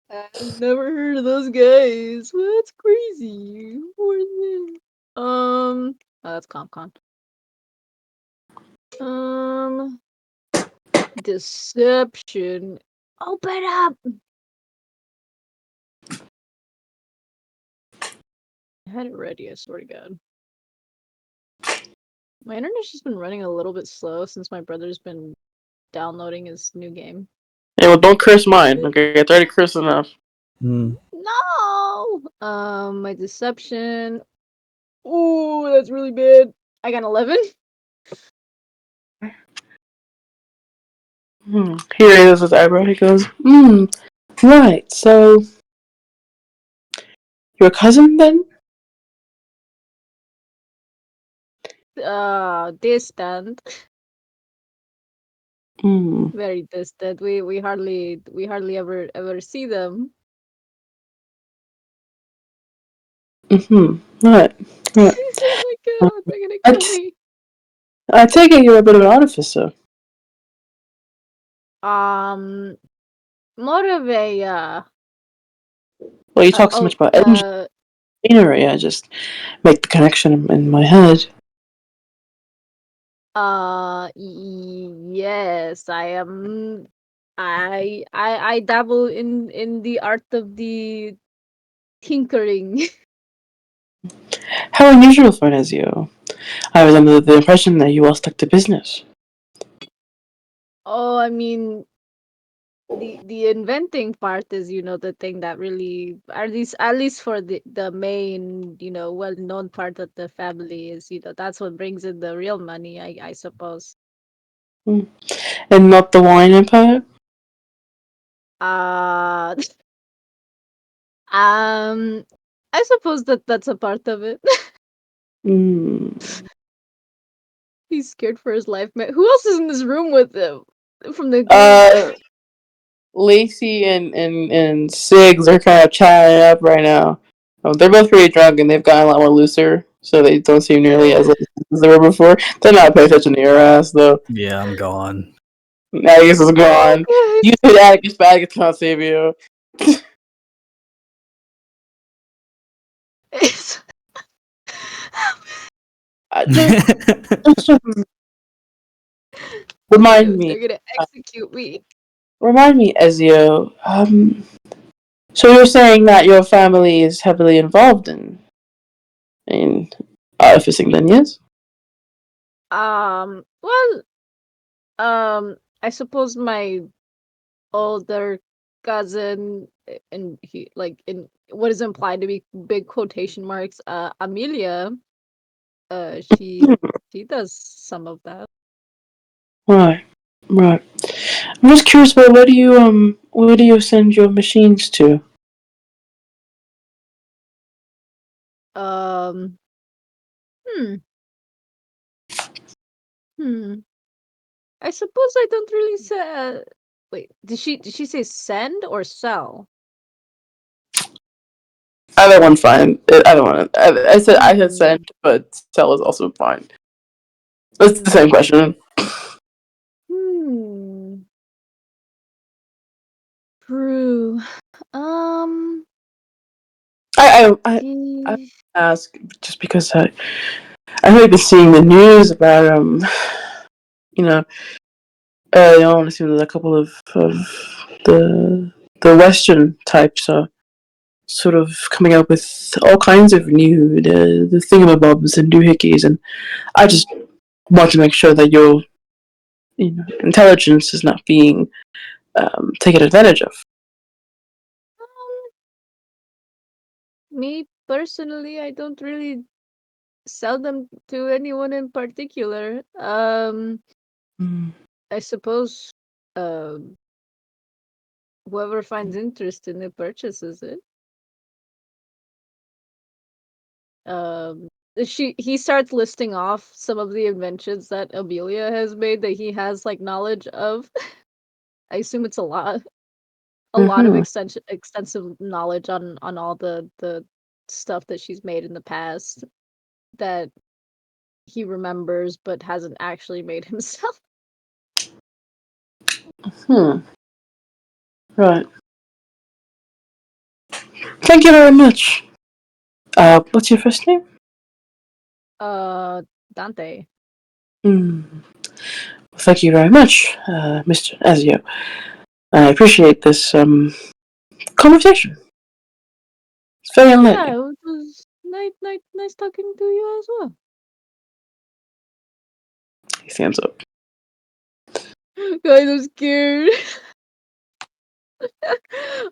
I've never heard of those guys. What's crazy? Who are they? Oh, that's CompCon. Um, Deception. Open up. I had it ready. I swear to God. My internet's just been running a little bit slow since my brother's been downloading his new game. Yeah, well, don't curse mine. Okay, it's already cursed enough. No. My deception. Ooh, that's really bad. I got 11. He raises his eyebrow. He goes, right. So, your cousin then? Distant. Hmm. Very distant. We hardly ever see them. Right. Right. Oh my Um, God, they're gonna I, kill t- me. I take it you're a bit of an artificer. Um, More of a Well, you talk so much about engine machinery. I just make the connection in my head. yes, I am. I dabble in the art of the tinkering. How unusual for an Ezio. I was under the impression that you all stuck to business. Oh, I mean, the inventing part is, the thing that really, at least for the main, well-known part of the family is, that's what brings in the real money, I suppose. Hmm. And not the wine empire? Uh, um, I suppose that that's a part of it. Hmm. He's scared for his life, man. Who else is in this room with him from the group? Lacey and Sigs are kind of chatting up right now. They're both pretty drunk and they've gotten a lot more looser, so they don't seem nearly as they were before. They're not paying attention to your ass though. Yeah, I'm gone. Atticus is gone. Oh, You hit Atticus, but Atticus can't save you. It's- Just remind me. They're gonna execute me. Remind me, Ezio. So you're saying that your family is heavily involved in artificing, then, yes? Well, I suppose my older cousin, and he like in what is implied to be big quotation marks, Amelia, she does some of that. Right. I'm just curious about where do you send your machines to? Um, hmm, hmm. I suppose I don't really say. Wait, did she say send or sell? Either one fine. Either one. I said send, but sell is also fine. It's the same question. Hmm. True. I eh, ask just because I know you've been seeing the news about you know I want to see a couple of the Western types are sort of coming up with all kinds of new the thingamabobs and doohickeys, and I just want to make sure that your intelligence is not being taken advantage of. um, me personally, I don't really sell them to anyone in particular. Mm. I suppose, um, whoever finds interest in it purchases it. Um, he starts listing off some of the inventions that Amelia has made that he has like knowledge of. I assume it's a lot of Mhm. extensive knowledge on all the stuff that she's made in the past that he remembers but hasn't actually made himself. Hmm. Right. Thank you very much. What's your first name? Uh, Dante. Hmm. Thank you very much, Mr. Ezio. I appreciate this conversation. It's very enlightening. Yeah, it was nice talking to you as well. He stands up. Guys, I'm scared.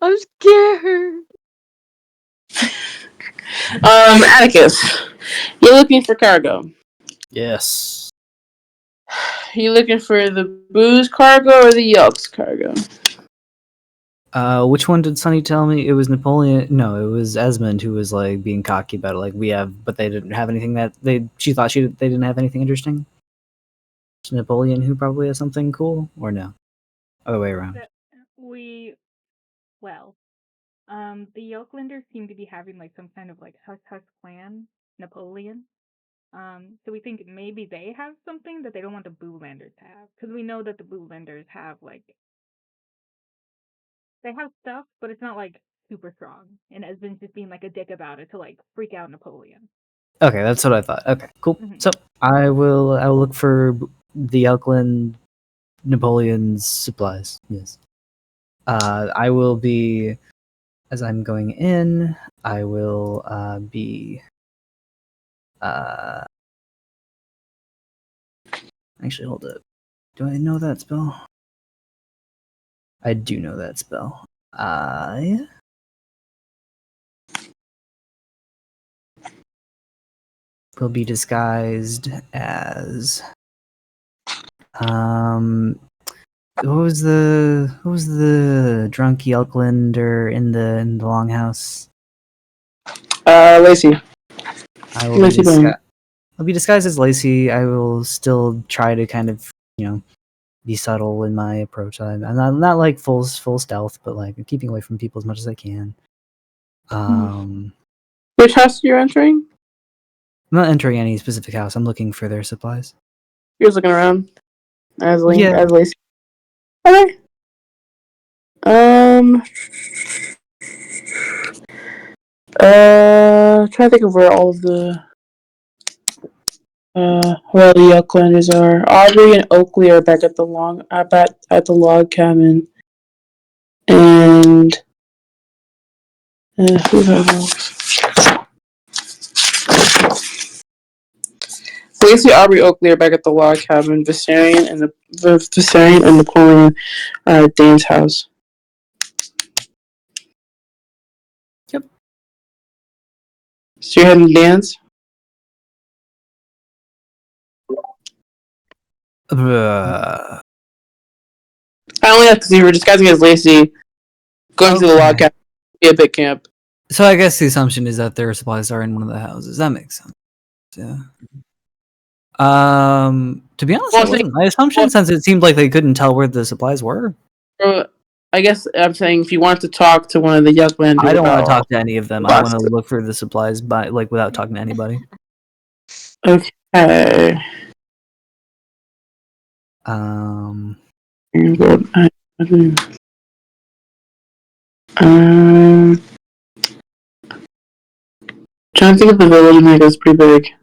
I'm scared. Atticus, you're looking for cargo. Yes. You looking for the booze cargo or the Yelks cargo? Which one did Sonny tell me? It was Napoleon. No, it was Esmond who was like being cocky about it. Like we have, but they didn't have anything that they. She thought they didn't have anything interesting. It's Napoleon who probably has something cool, or no, other way around. That well, the Oaklanders seem to be having like some kind of like hush hush clan, Napoleon. So we think maybe they have something that they don't want the Boolanders to have, because we know that the Boolanders have like they have stuff, but it's not like super strong, and Esmond's just being like a dick about it to like freak out Napoleon. Okay, that's what I thought. Okay, cool. Mhm. So I will look for the Elkland Napoleon's supplies. Yes. I will be as I'm going in. I will be. Actually, hold up. Do I know that spell? I do know that spell. I will be disguised as what was the drunk Elklander in the longhouse? Lacey. I will be Lacey Bone. I'll be disguised as Lacey. I will still try to kind of, be subtle in my approach. I'm not like full stealth, but like keeping away from people as much as I can. Which house are you entering? I'm not entering any specific house. I'm looking for their supplies. You're just looking around as Link, Yeah. as Lacey. Okay. Trying to think of where all of the where the Yucklanders are. Aubrey and Oakley are back at the log cabin, and who else? Lacey, Aubrey, Oakley are back at the log cabin. Viserion and Napoleon are at Dane's house. Yep. So you're heading to Dan's? Uh, I only have because you were disguising as Lacey, going to the log cabin, be a bit camp. So I guess the assumption is that their supplies are in one of the houses. That makes sense. Yeah. To be honest, that wasn't my assumption since it seemed like they couldn't tell where the supplies were. I guess I'm saying if you want to talk to one of the Yucklanders, I don't want to talk to any of them. I want to look for the supplies without talking to anybody. Okay. Trying to think of the village, and it's pretty big.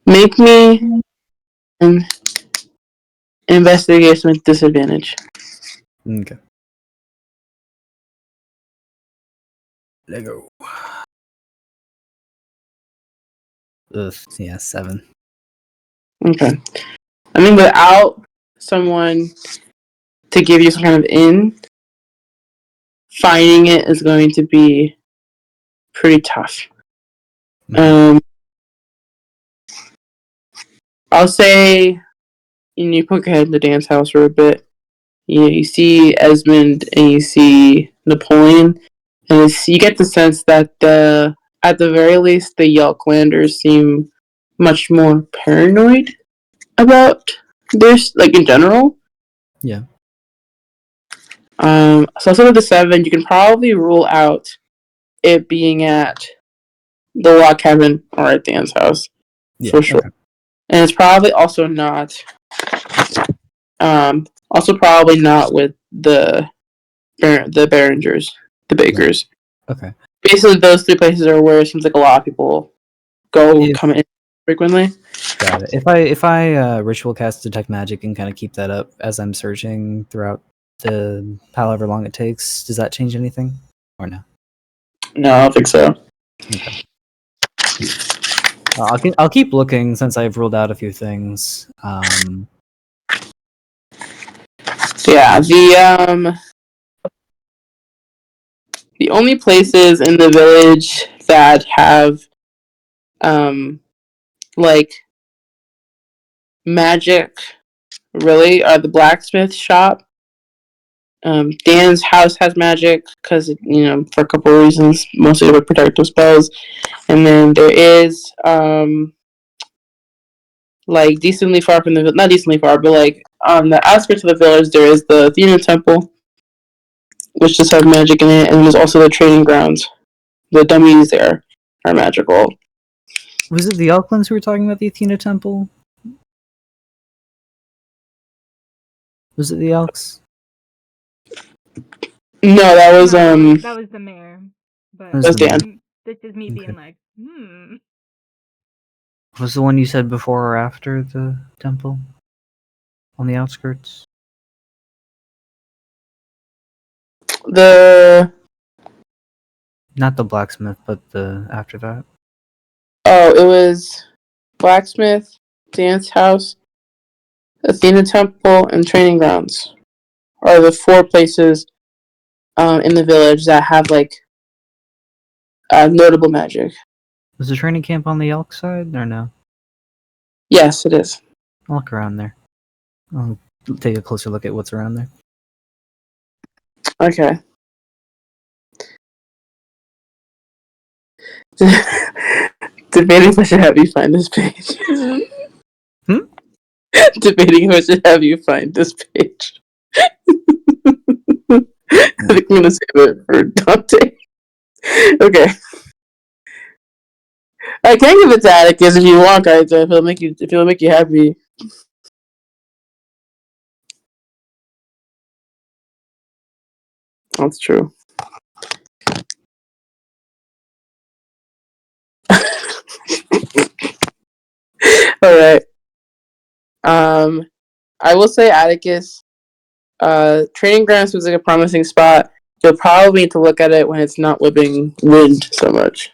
Make me an investigation with disadvantage. Okay. Let go. Ugh, yeah, 7. Okay. I mean, without someone to give you some kind of in, finding it is going to be pretty tough. I'll say you poke your head in the dance house for a bit. You see Esmond and you see Napoleon, and you get the sense that at the very least the Yelklanders seem much more paranoid about this, like in general. Yeah. So also with the 7, you can probably rule out it being at the log cabin or at Dan's house for sure. Okay. And it's probably also not. Also probably not with the Behringers, the Bakers. Okay. Basically, those 3 places are where it seems like a lot of people come in frequently. Got it. If I ritual cast detect magic and kind of keep that up as I'm searching throughout the however long it takes, does that change anything or no? No, I don't think so. Okay. I'll keep looking since I've ruled out a few things. Yeah, the only places in the village that have like magic really are the blacksmith shop. Dan's house has magic because for a couple of reasons, mostly with protective spells, and then there is like decently far from the not decently far, but like on the outskirts of the village, there is the Athena Temple, which just has magic in it, and there's also the training grounds. The dummies there are magical. Was it the Elklands who were talking about the Athena Temple? Was it the Elks? No, that was that was the mayor. But that's Dan. This is me being like, Was the one you said before or after the temple? On the outskirts? Not the blacksmith, but the after that. Oh, it was blacksmith, dance house, Athena Temple, and training grounds are the 4 places in the village that have like notable magic. Was the training camp on the Elk side or no? Yes, it is. I'll look around there. I'll take a closer look at what's around there. Okay. Debating if I should have you find this page. Debating if I should have you find this page. I think I'm gonna save it for Dante. Okay. I can give it to Atticus if you want, guys. If it'll make you happy. That's true. All right. I will say Atticus. Training ground seems like a promising spot. You'll probably need to look at it when it's not whipping wind so much.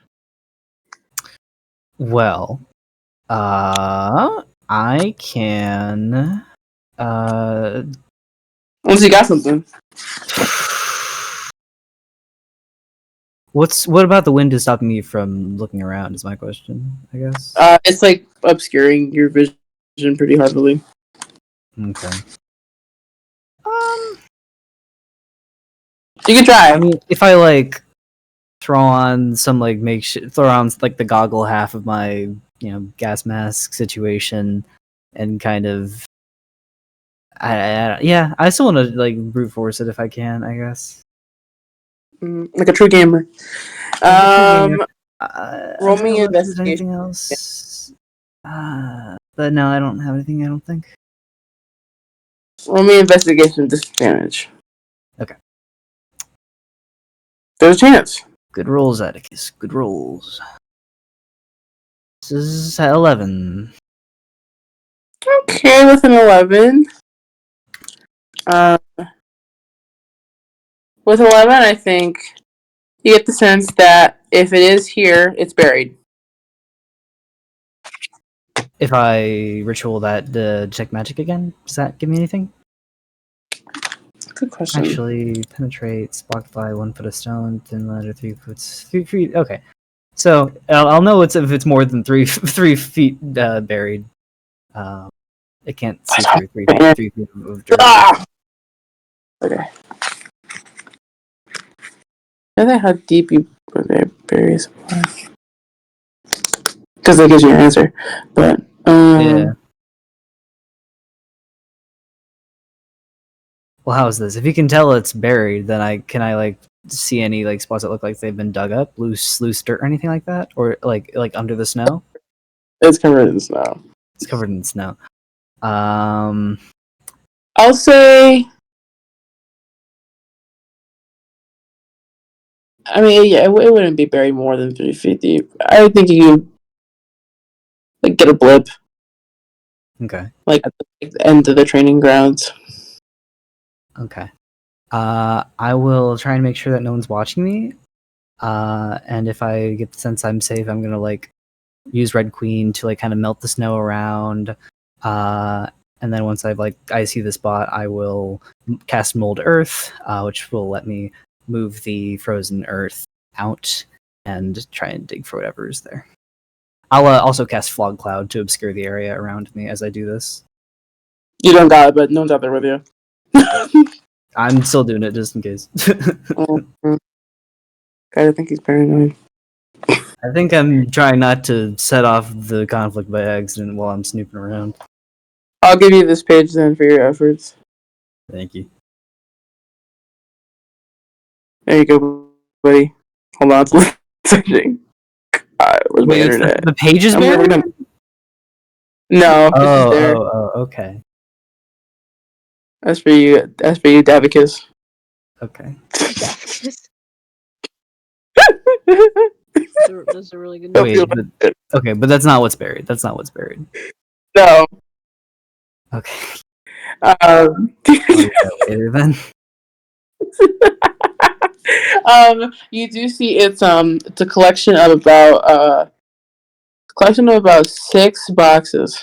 Well, I can. Once you got something. What about the wind is stopping me from looking around? Is my question, I guess. It's like obscuring your vision pretty heavily. Okay. You can try. I mean, if I like throw on some like throw on like the goggle half of my gas mask situation, and kind of, I still want to like brute force it if I can, I guess. Like a true gamer. Roll me investigation. Anything else? But no, I don't have anything. I don't think. Roll me investigation disadvantage. Okay. There's a chance. Good rolls, Atticus. Good rolls. This is 11. Okay, with an 11. With 11, I think you get the sense that if it is here, it's buried. If I ritual that detect magic again, does that give me anything? Good question. Actually, penetrates, blocked by 1 foot of stone, thin ladder, 3 foot. 3 feet. Okay, so I'll know if it's more than 3 feet buried. It can't see through 3 feet of dirt. Ah! Okay. I don't know how deep you bury someone. Because that gives you an answer. But, Yeah. Well, how is this? If you can tell it's buried, then can I like see any like spots that look like they've been dug up, loose dirt or anything like that, or like under the snow? It's covered in snow. It's covered in snow. I'll say. I mean, yeah, it wouldn't be buried more than 3 feet deep. I think you like get a blip. Okay. Like at the end of the training grounds. Okay. I will try and make sure that no one's watching me. And if I get the sense I'm safe, I'm gonna like use Red Queen to like kind of melt the snow around. And then once I see the spot, I will cast Mold Earth, which will let me move the frozen earth out and try and dig for whatever is there. I'll also cast Fog Cloud to obscure the area around me as I do this. You don't got it, but no one's out there with you. I'm still doing it just in case. I think he's paranoid. I think I'm trying not to set off the conflict by accident while I'm snooping around. I'll give you this page then for your efforts. Thank you. There you go, buddy. Hold on, it's searching. God, where's my internet? The page is never buried? No, this is there. Okay. That's for you, Davicus. Okay. That's a really good name. Wait, but that's not what's buried. That's not what's buried. No. Okay. I'll do that later then. You do see it's a collection of about 6 boxes.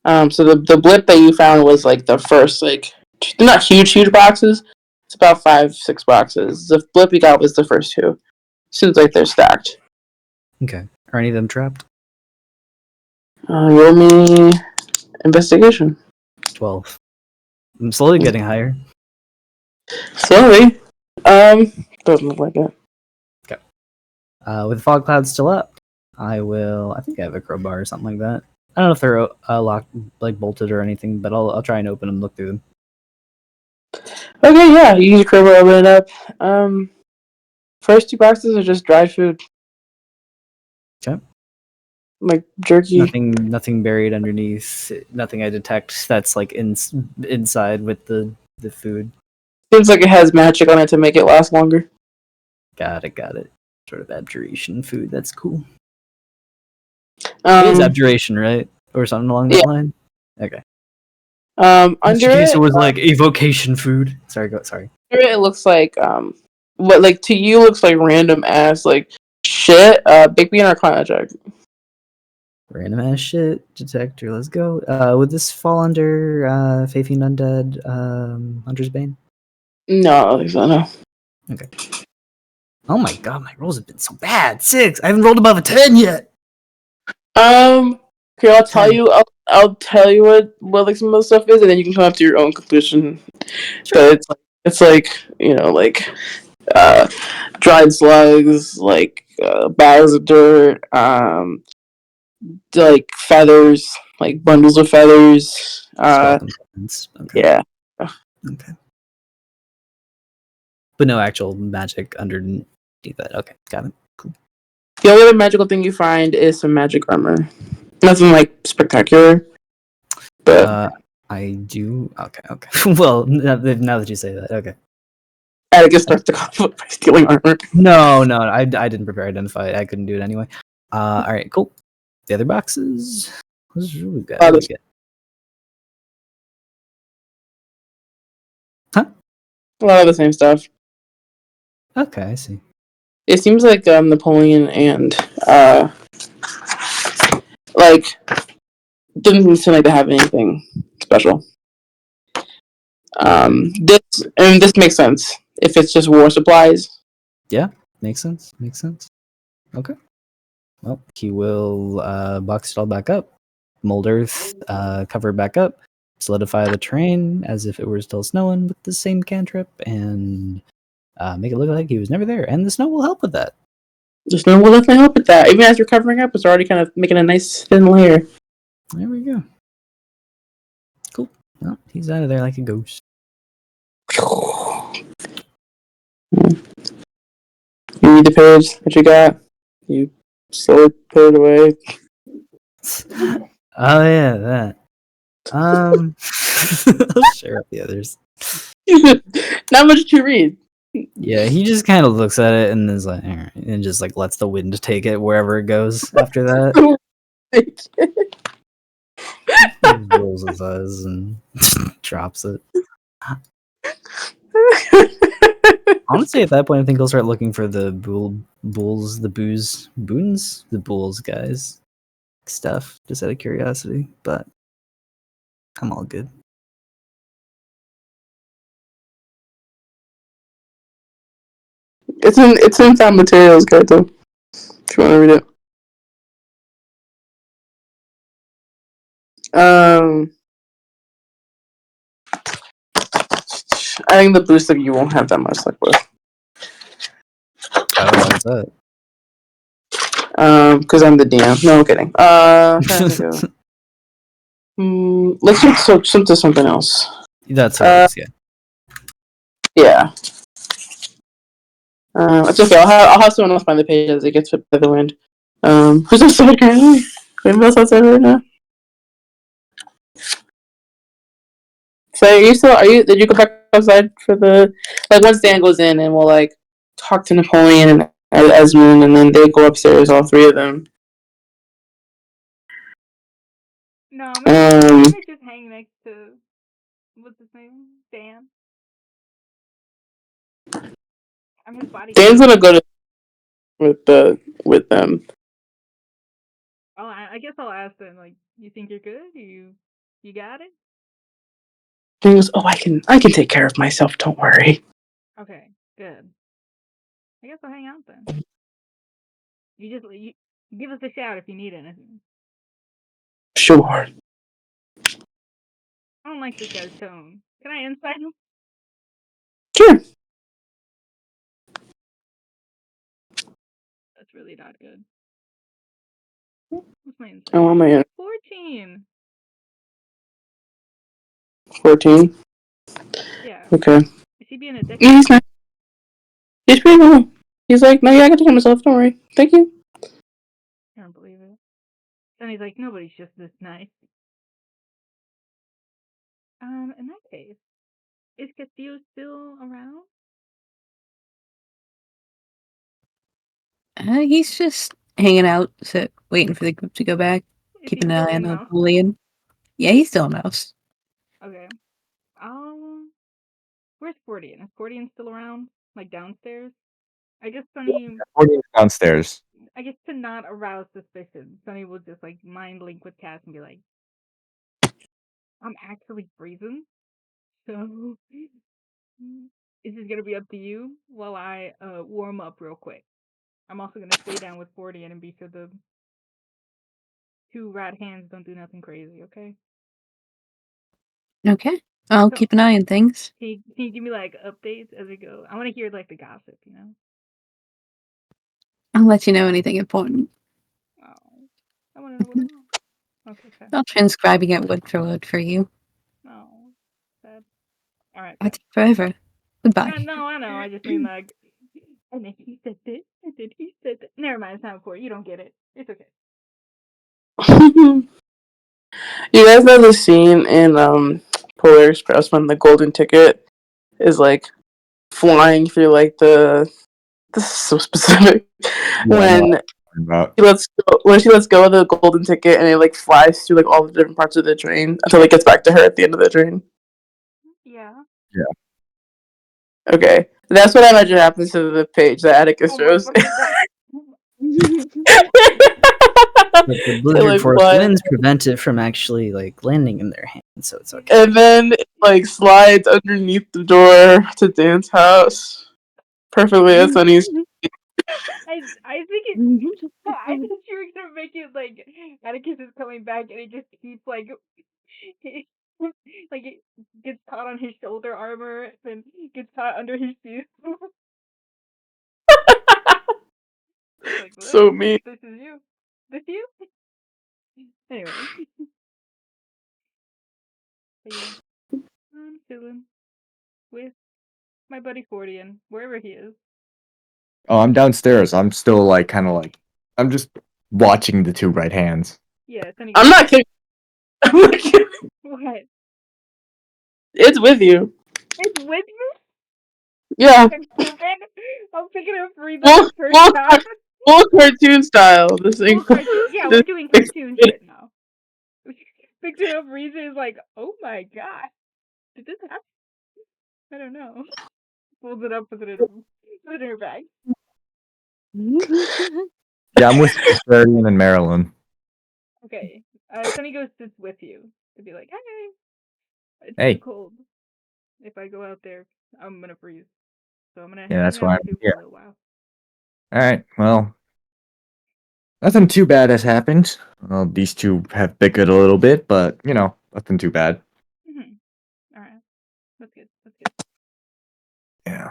So the blip that you found was like the first, like, they're not huge boxes. It's about 5-6 boxes. The blip you got was the first 2. Seems like they're stacked. Okay. Are any of them trapped? Roll me investigation. 12. I'm slowly getting higher. Slowly. Doesn't look like it. With the fog cloud still up, I will. I think I have a crowbar or something like that. I don't know if they're locked, like bolted or anything, but I'll try and open them, look through them. Okay, yeah, you use your crowbar, open it up. First 2 boxes are just dried food. Okay. Like jerky. Nothing buried underneath. Nothing I detect that's like inside with the food. Seems like it has magic on it to make it last longer. Got it. Sort of abjuration food. That's cool. It is abjuration, right? Or something along that line? Okay. Under In case it was like evocation food. Sorry. under it looks like what like to you looks like random ass like shit. Big B and Arcana check. Random ass shit detector. Let's go. Would this fall under Faith and Undead Hunter's Bane? No, I don't think so, no. Okay. Oh my god, my rolls have been so bad. 6. I haven't rolled above a 10 yet. Okay, I'll tell you. I'll tell you what like some of the stuff is, and then you can come up to your own conclusion. Sure. But it's like like dried slugs, like bags of dirt, like feathers, like bundles of feathers. Skeletons. Okay. Yeah. Okay. But no actual magic underneath that. Okay, got it. Cool. The only other magical thing you find is some magic armor. Nothing like spectacular. But I do. Okay. Well, now that you say that, okay. Atticus starts to conflict by stealing armor. No, I didn't prepare identify it. I couldn't do it anyway. All right, cool. The other boxes. What we got? What we got? Huh? A lot of the same stuff. Okay, I see. It seems like Napoleon and like didn't seem like they have anything special. This makes sense if it's just war supplies. Yeah, makes sense. Okay. Well, he will box it all back up, mold earth, cover it back up, solidify the terrain as if it were still snowing with the same cantrip, and make it look like he was never there. And the snow will help with that. The snow will definitely help with that. Even as you're covering up, it's already kind of making a nice thin layer. There we go. Cool. Well, he's out of there like a ghost. You read the page that you got. You slowly put it away. Oh yeah, that. I'll share with the others. Not much to read. Yeah, he just kind of looks at it and is like, all right, and just like lets the wind take it wherever it goes after that. He rolls his eyes and drops it. Honestly, at that point, I think he'll start looking for the boons, the bulls guys stuff, just out of curiosity. But I'm all good. It's in found materials guide though. If you want to read it. I think the boost you won't have that much luck with. Oh, what's that? Because I'm the DM. No, I'm kidding. Trying to go. Let's jump to something else. That's what I was, yeah. Yeah. It's okay. I'll have someone else find the page as it gets hit by the wind. Who's outside currently? Anybody else outside right now? So did you go back outside for the, like, once Dan goes in and we'll, like, talk to Napoleon and Esmond and then they go upstairs, all 3 of them. No, I'm gonna just hang next to, what's his name? Dan. I'm his bodyguard. Dan's gonna go with them. Oh, I guess I'll ask them, like, you think you're good? You got it? He goes, I can take care of myself, don't worry. Okay, good. I guess I'll hang out then. You give us a shout if you need anything. Sure. I don't like this guy's tone. Can I insight him? Sure. That's really not good. What's my insight? Oh, my 14. 14. Yeah. Okay. Is he being a dick? Yeah, he's not. He's pretty normal. He's like, no, yeah, I can take care of myself. Don't worry. Thank you. I don't believe it. And he's like, nobody's just this nice. In that case, is Castillo still around? He's just hanging out, so waiting for the group to go back, Is he keeping an still eye a on mouse? Napoleon. Yeah, he's still a mouse. Okay. Where's Fordian? Is Fordian still around? Like downstairs? I guess Sunny. Forty downstairs. I guess to not arouse suspicion, Sunny will just like mind link with Cass and be like, "I'm actually freezing, so this is gonna be up to you while I warm up real quick. I'm also gonna stay down with Fordian and be sure the two rat hands don't do nothing crazy. Okay? Okay, I'll So keep an eye on things. can you give me like updates as we go? I want to hear like the gossip, you know? I'll let you know anything important. Oh, I want to know what's wrong. Okay, sad. I'll transcribing it word for word for you. No, sad. All right, That's sad. forever. Goodbye. No, I know. I just mean like, and then he said this, and then he said that. Never mind, it's not important. You don't get it. It's okay. You guys know the scene in Polar Express when the golden ticket is like flying through like the. This is so specific. When she lets go of the golden ticket and it like flies through like all the different parts of the train until it gets back to her at the end of the train. Yeah. Okay, that's what I imagine happens to the page that Atticus Oh my shows. fucking god. But the It blizzard like force flies, winds prevent it from actually like landing in their hands, so it's okay. and then it like slides underneath the door to Dan's house perfectly as Sunny's. I think it. I think you're gonna make it like Atticus is coming back and it just keeps like like it gets caught on his shoulder armor and gets caught under his shoes. It's like look, So mean. this is you. This you? Anyway. But yeah. I'm chilling with my buddy Fordian, wherever he is. Oh, I'm downstairs. I'm still like kind of like I'm just watching the two right hands. Yeah, Sunny I'm goes, not kidding. I'm not kidding. what? It's with you. It's with me? Yeah, I'm stupid. I'm thinking of Frieza full, the first full, time. full cartoon style. This thing. Full cartoon. Yeah, This we're doing cartoon shit now. Picture of Frieza is like, oh my god. Did this happen? I don't know. Folds it up, puts it in her bag. Yeah, I'm with Ferdinand and Marilyn. Okay. Sunny goes sits with you to be like, hey, it's too Hey, cold. If I go out there, I'm gonna freeze. So I'm gonna yeah, that's hang out why with I'm you for here. a little while. All right, well, nothing too bad has happened. Well, these two have bickered a little bit, but you know, nothing too bad. All right, that's good. That's good. Yeah.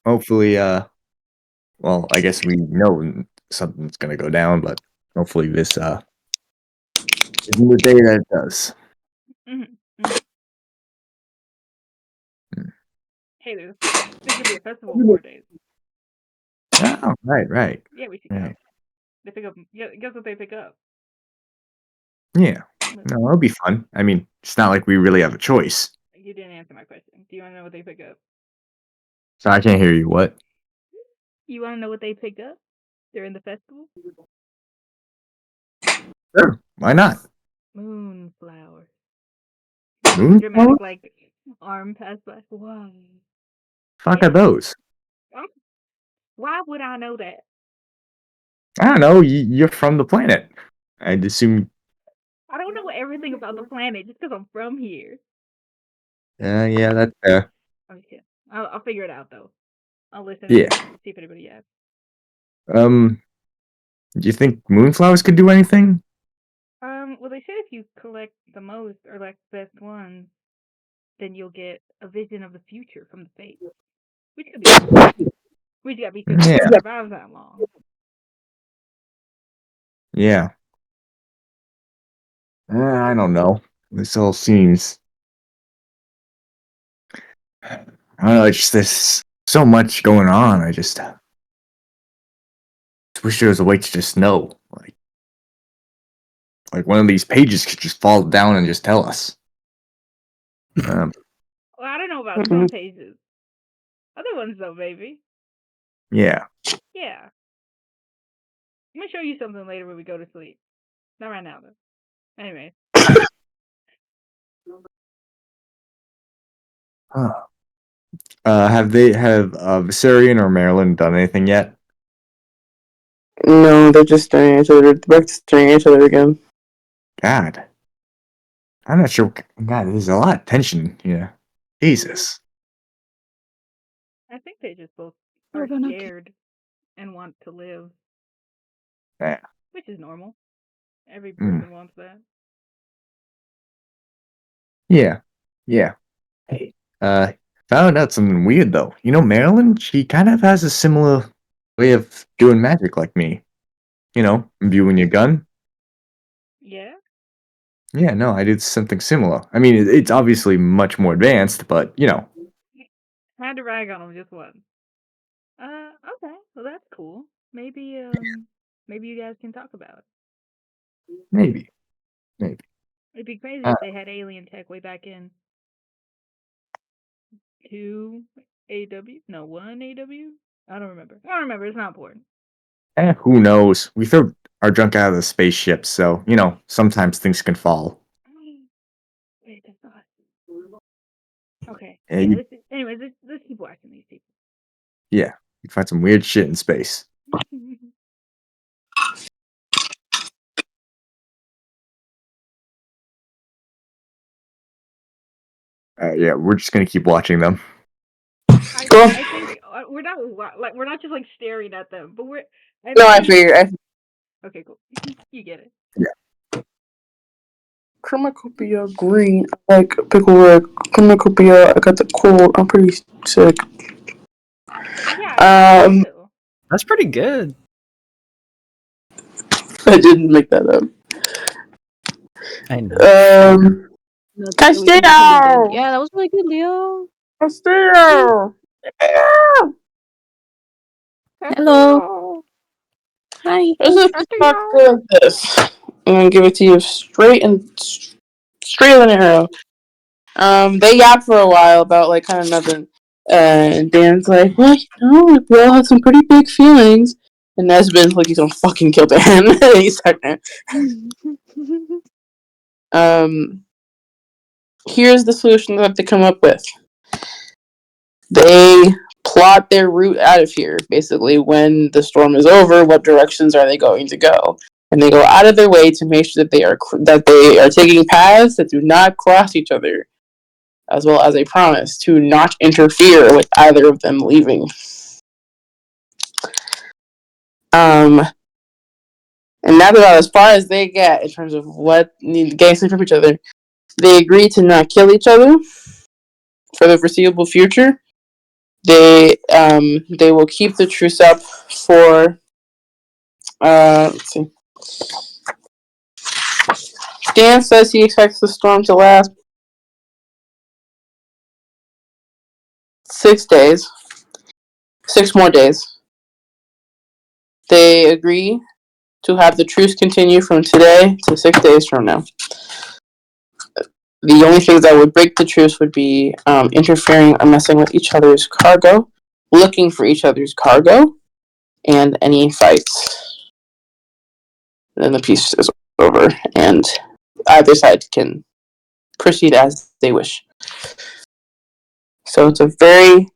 Hopefully, well, I guess we know something's gonna go down, but hopefully this isn't the day that it does. Hmm. Hey, there's gonna be a festival in 4 days. Oh, right. Yeah, we should Right. go. They pick up. Yeah, guess what they pick up? Yeah. Moon. No, it'll be fun. I mean, it's not like we really have a choice. You didn't answer my question. Do you want to know what they pick up? So I can't hear you. What? You want to know what they pick up during the festival? Sure. Why not? Moonflowers. Moonflower? Dramatic, like arm pass by. Wow. Fuck are Yeah. those? Why would I know that? I don't know. You're from the planet. I'd assume. I don't know everything about the planet just because I'm from here. Yeah, that's fair. Oh shit. I'll figure it out though. I'll listen Yeah. and see if anybody asks. Do you think moonflowers could do anything? Well, they said if you collect the most or like the best ones, then you'll get a vision of the future from the face, which could be cool. We just gotta be sure the Yeah. plant survives that long. Yeah. I don't know. This all seems. I don't know. It's just there's so much going on. I just wish there was a way to just know. Like one of these pages could just fall down and just tell us. Well, I don't know about some pages. Other ones, though, baby. Yeah. Yeah. I'm gonna show you something later when we go to sleep. Not right now, though. Anyway. Huh. Have Viserion or Marilyn done anything yet? No, they're just staring at each other. They're back to staring at each other again. God. I'm not sure. God, there's a lot of tension here. Jesus. I think they just both We're are gonna scared and want to live, Yeah. which is normal. Every Mm. person wants that. Yeah. Yeah. Hey. Found out something weird though. You know, Marilyn, she kind of has a similar way of doing magic like me. You know, imbuing your gun. Yeah? Yeah, no, I did something similar. I mean, it's obviously much more advanced, but you know. Had to rag on them just once. Okay. Well, that's cool. Maybe, maybe you guys can talk about it. Maybe. It'd be crazy Uh, if they had alien tech way back in 2 AW? No, 1 AW? I don't remember. It's not important. Who knows? We throw our junk out of the spaceship, so you know, sometimes things can fall. Wait, that's not. Okay. And Yeah, you, anyways, let's keep watching these people. yeah, you find some weird shit in space. Yeah, we're just gonna keep watching them. Go. I think we're not we're not just like staring at them, but we're. No, I think figured. Okay, cool. You get it. Chromacopia green. I like pickle red. Chromacopia. I got the cold. I'm pretty sick. Yeah, I got it too. That's pretty good. I didn't make that up. I know. Not that we completely did. Castillo. Yeah, that was really good, Leo. Castillo. Hello. Hi. This is not good at this. I'm gonna give it to you straight as an arrow. They yapped for a while about like kind of nothing, and Dan's like, "Well, you know, we all had some pretty big feelings." And Nesbitt's like, "He's gonna fucking kill Dan." He's like, here's the solution they have to come up with. They plot their route out of here. Basically, when the storm is over, what directions are they going to go? And they go out of their way to make sure that they are taking paths that do not cross each other, as well as a promise to not interfere with either of them leaving. And that's about as far as they get in terms of what getting sleep from each other. They agree to not kill each other for the foreseeable future. They will keep the truce up for let's see. Dan says he expects the storm to last 6 days. 6 more days. They agree to have the truce continue from today to 6 days from now. The only things that would break the truce would be interfering or messing with each other's cargo, looking for each other's cargo, and any fights. Then the peace is over, and either side can proceed as they wish. So it's a very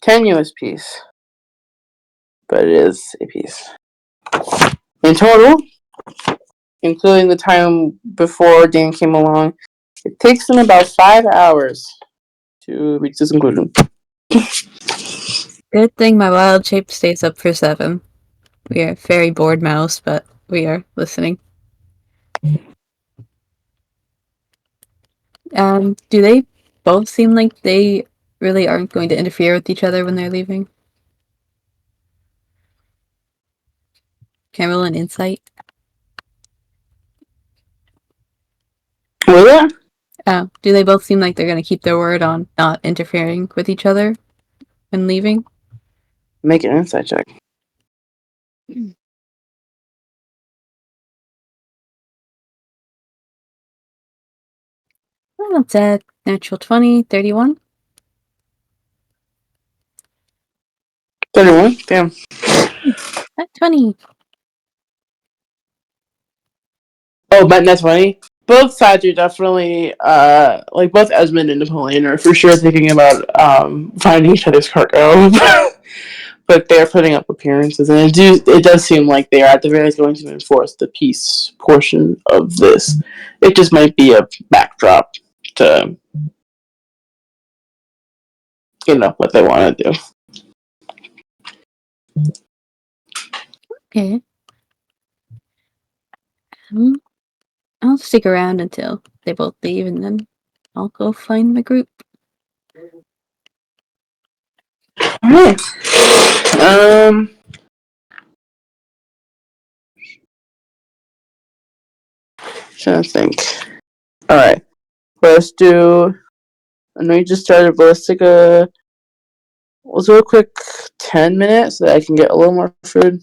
tenuous peace, but it is a peace. In total, including the time before Dan came along, it takes them about 5 hours to reach this conclusion. Good thing my wild shape stays up for 7. We are very bored mouse, but we are listening. Do they both seem like they really aren't going to interfere with each other when they're leaving? Can I roll an insight? What? Oh, do they both seem like they're going to keep their word on not interfering with each other when leaving? Make an insight check. Well, that's a natural 20, 31. 31? Damn. At 20. Oh, but that's funny. Both sides are definitely, like both Esmond and Napoleon are for sure thinking about finding each other's cargo. But they're putting up appearances, and it does seem like they are at the very least going to enforce the peace portion of this. It just might be a backdrop to, what they want to do. Okay. I'll stick around until they both leave, and then I'll go find my group. Alright. Trying to think. Alright. Let's do. I know you just started Ballistica. Let's do a quick 10 minutes so that I can get a little more food.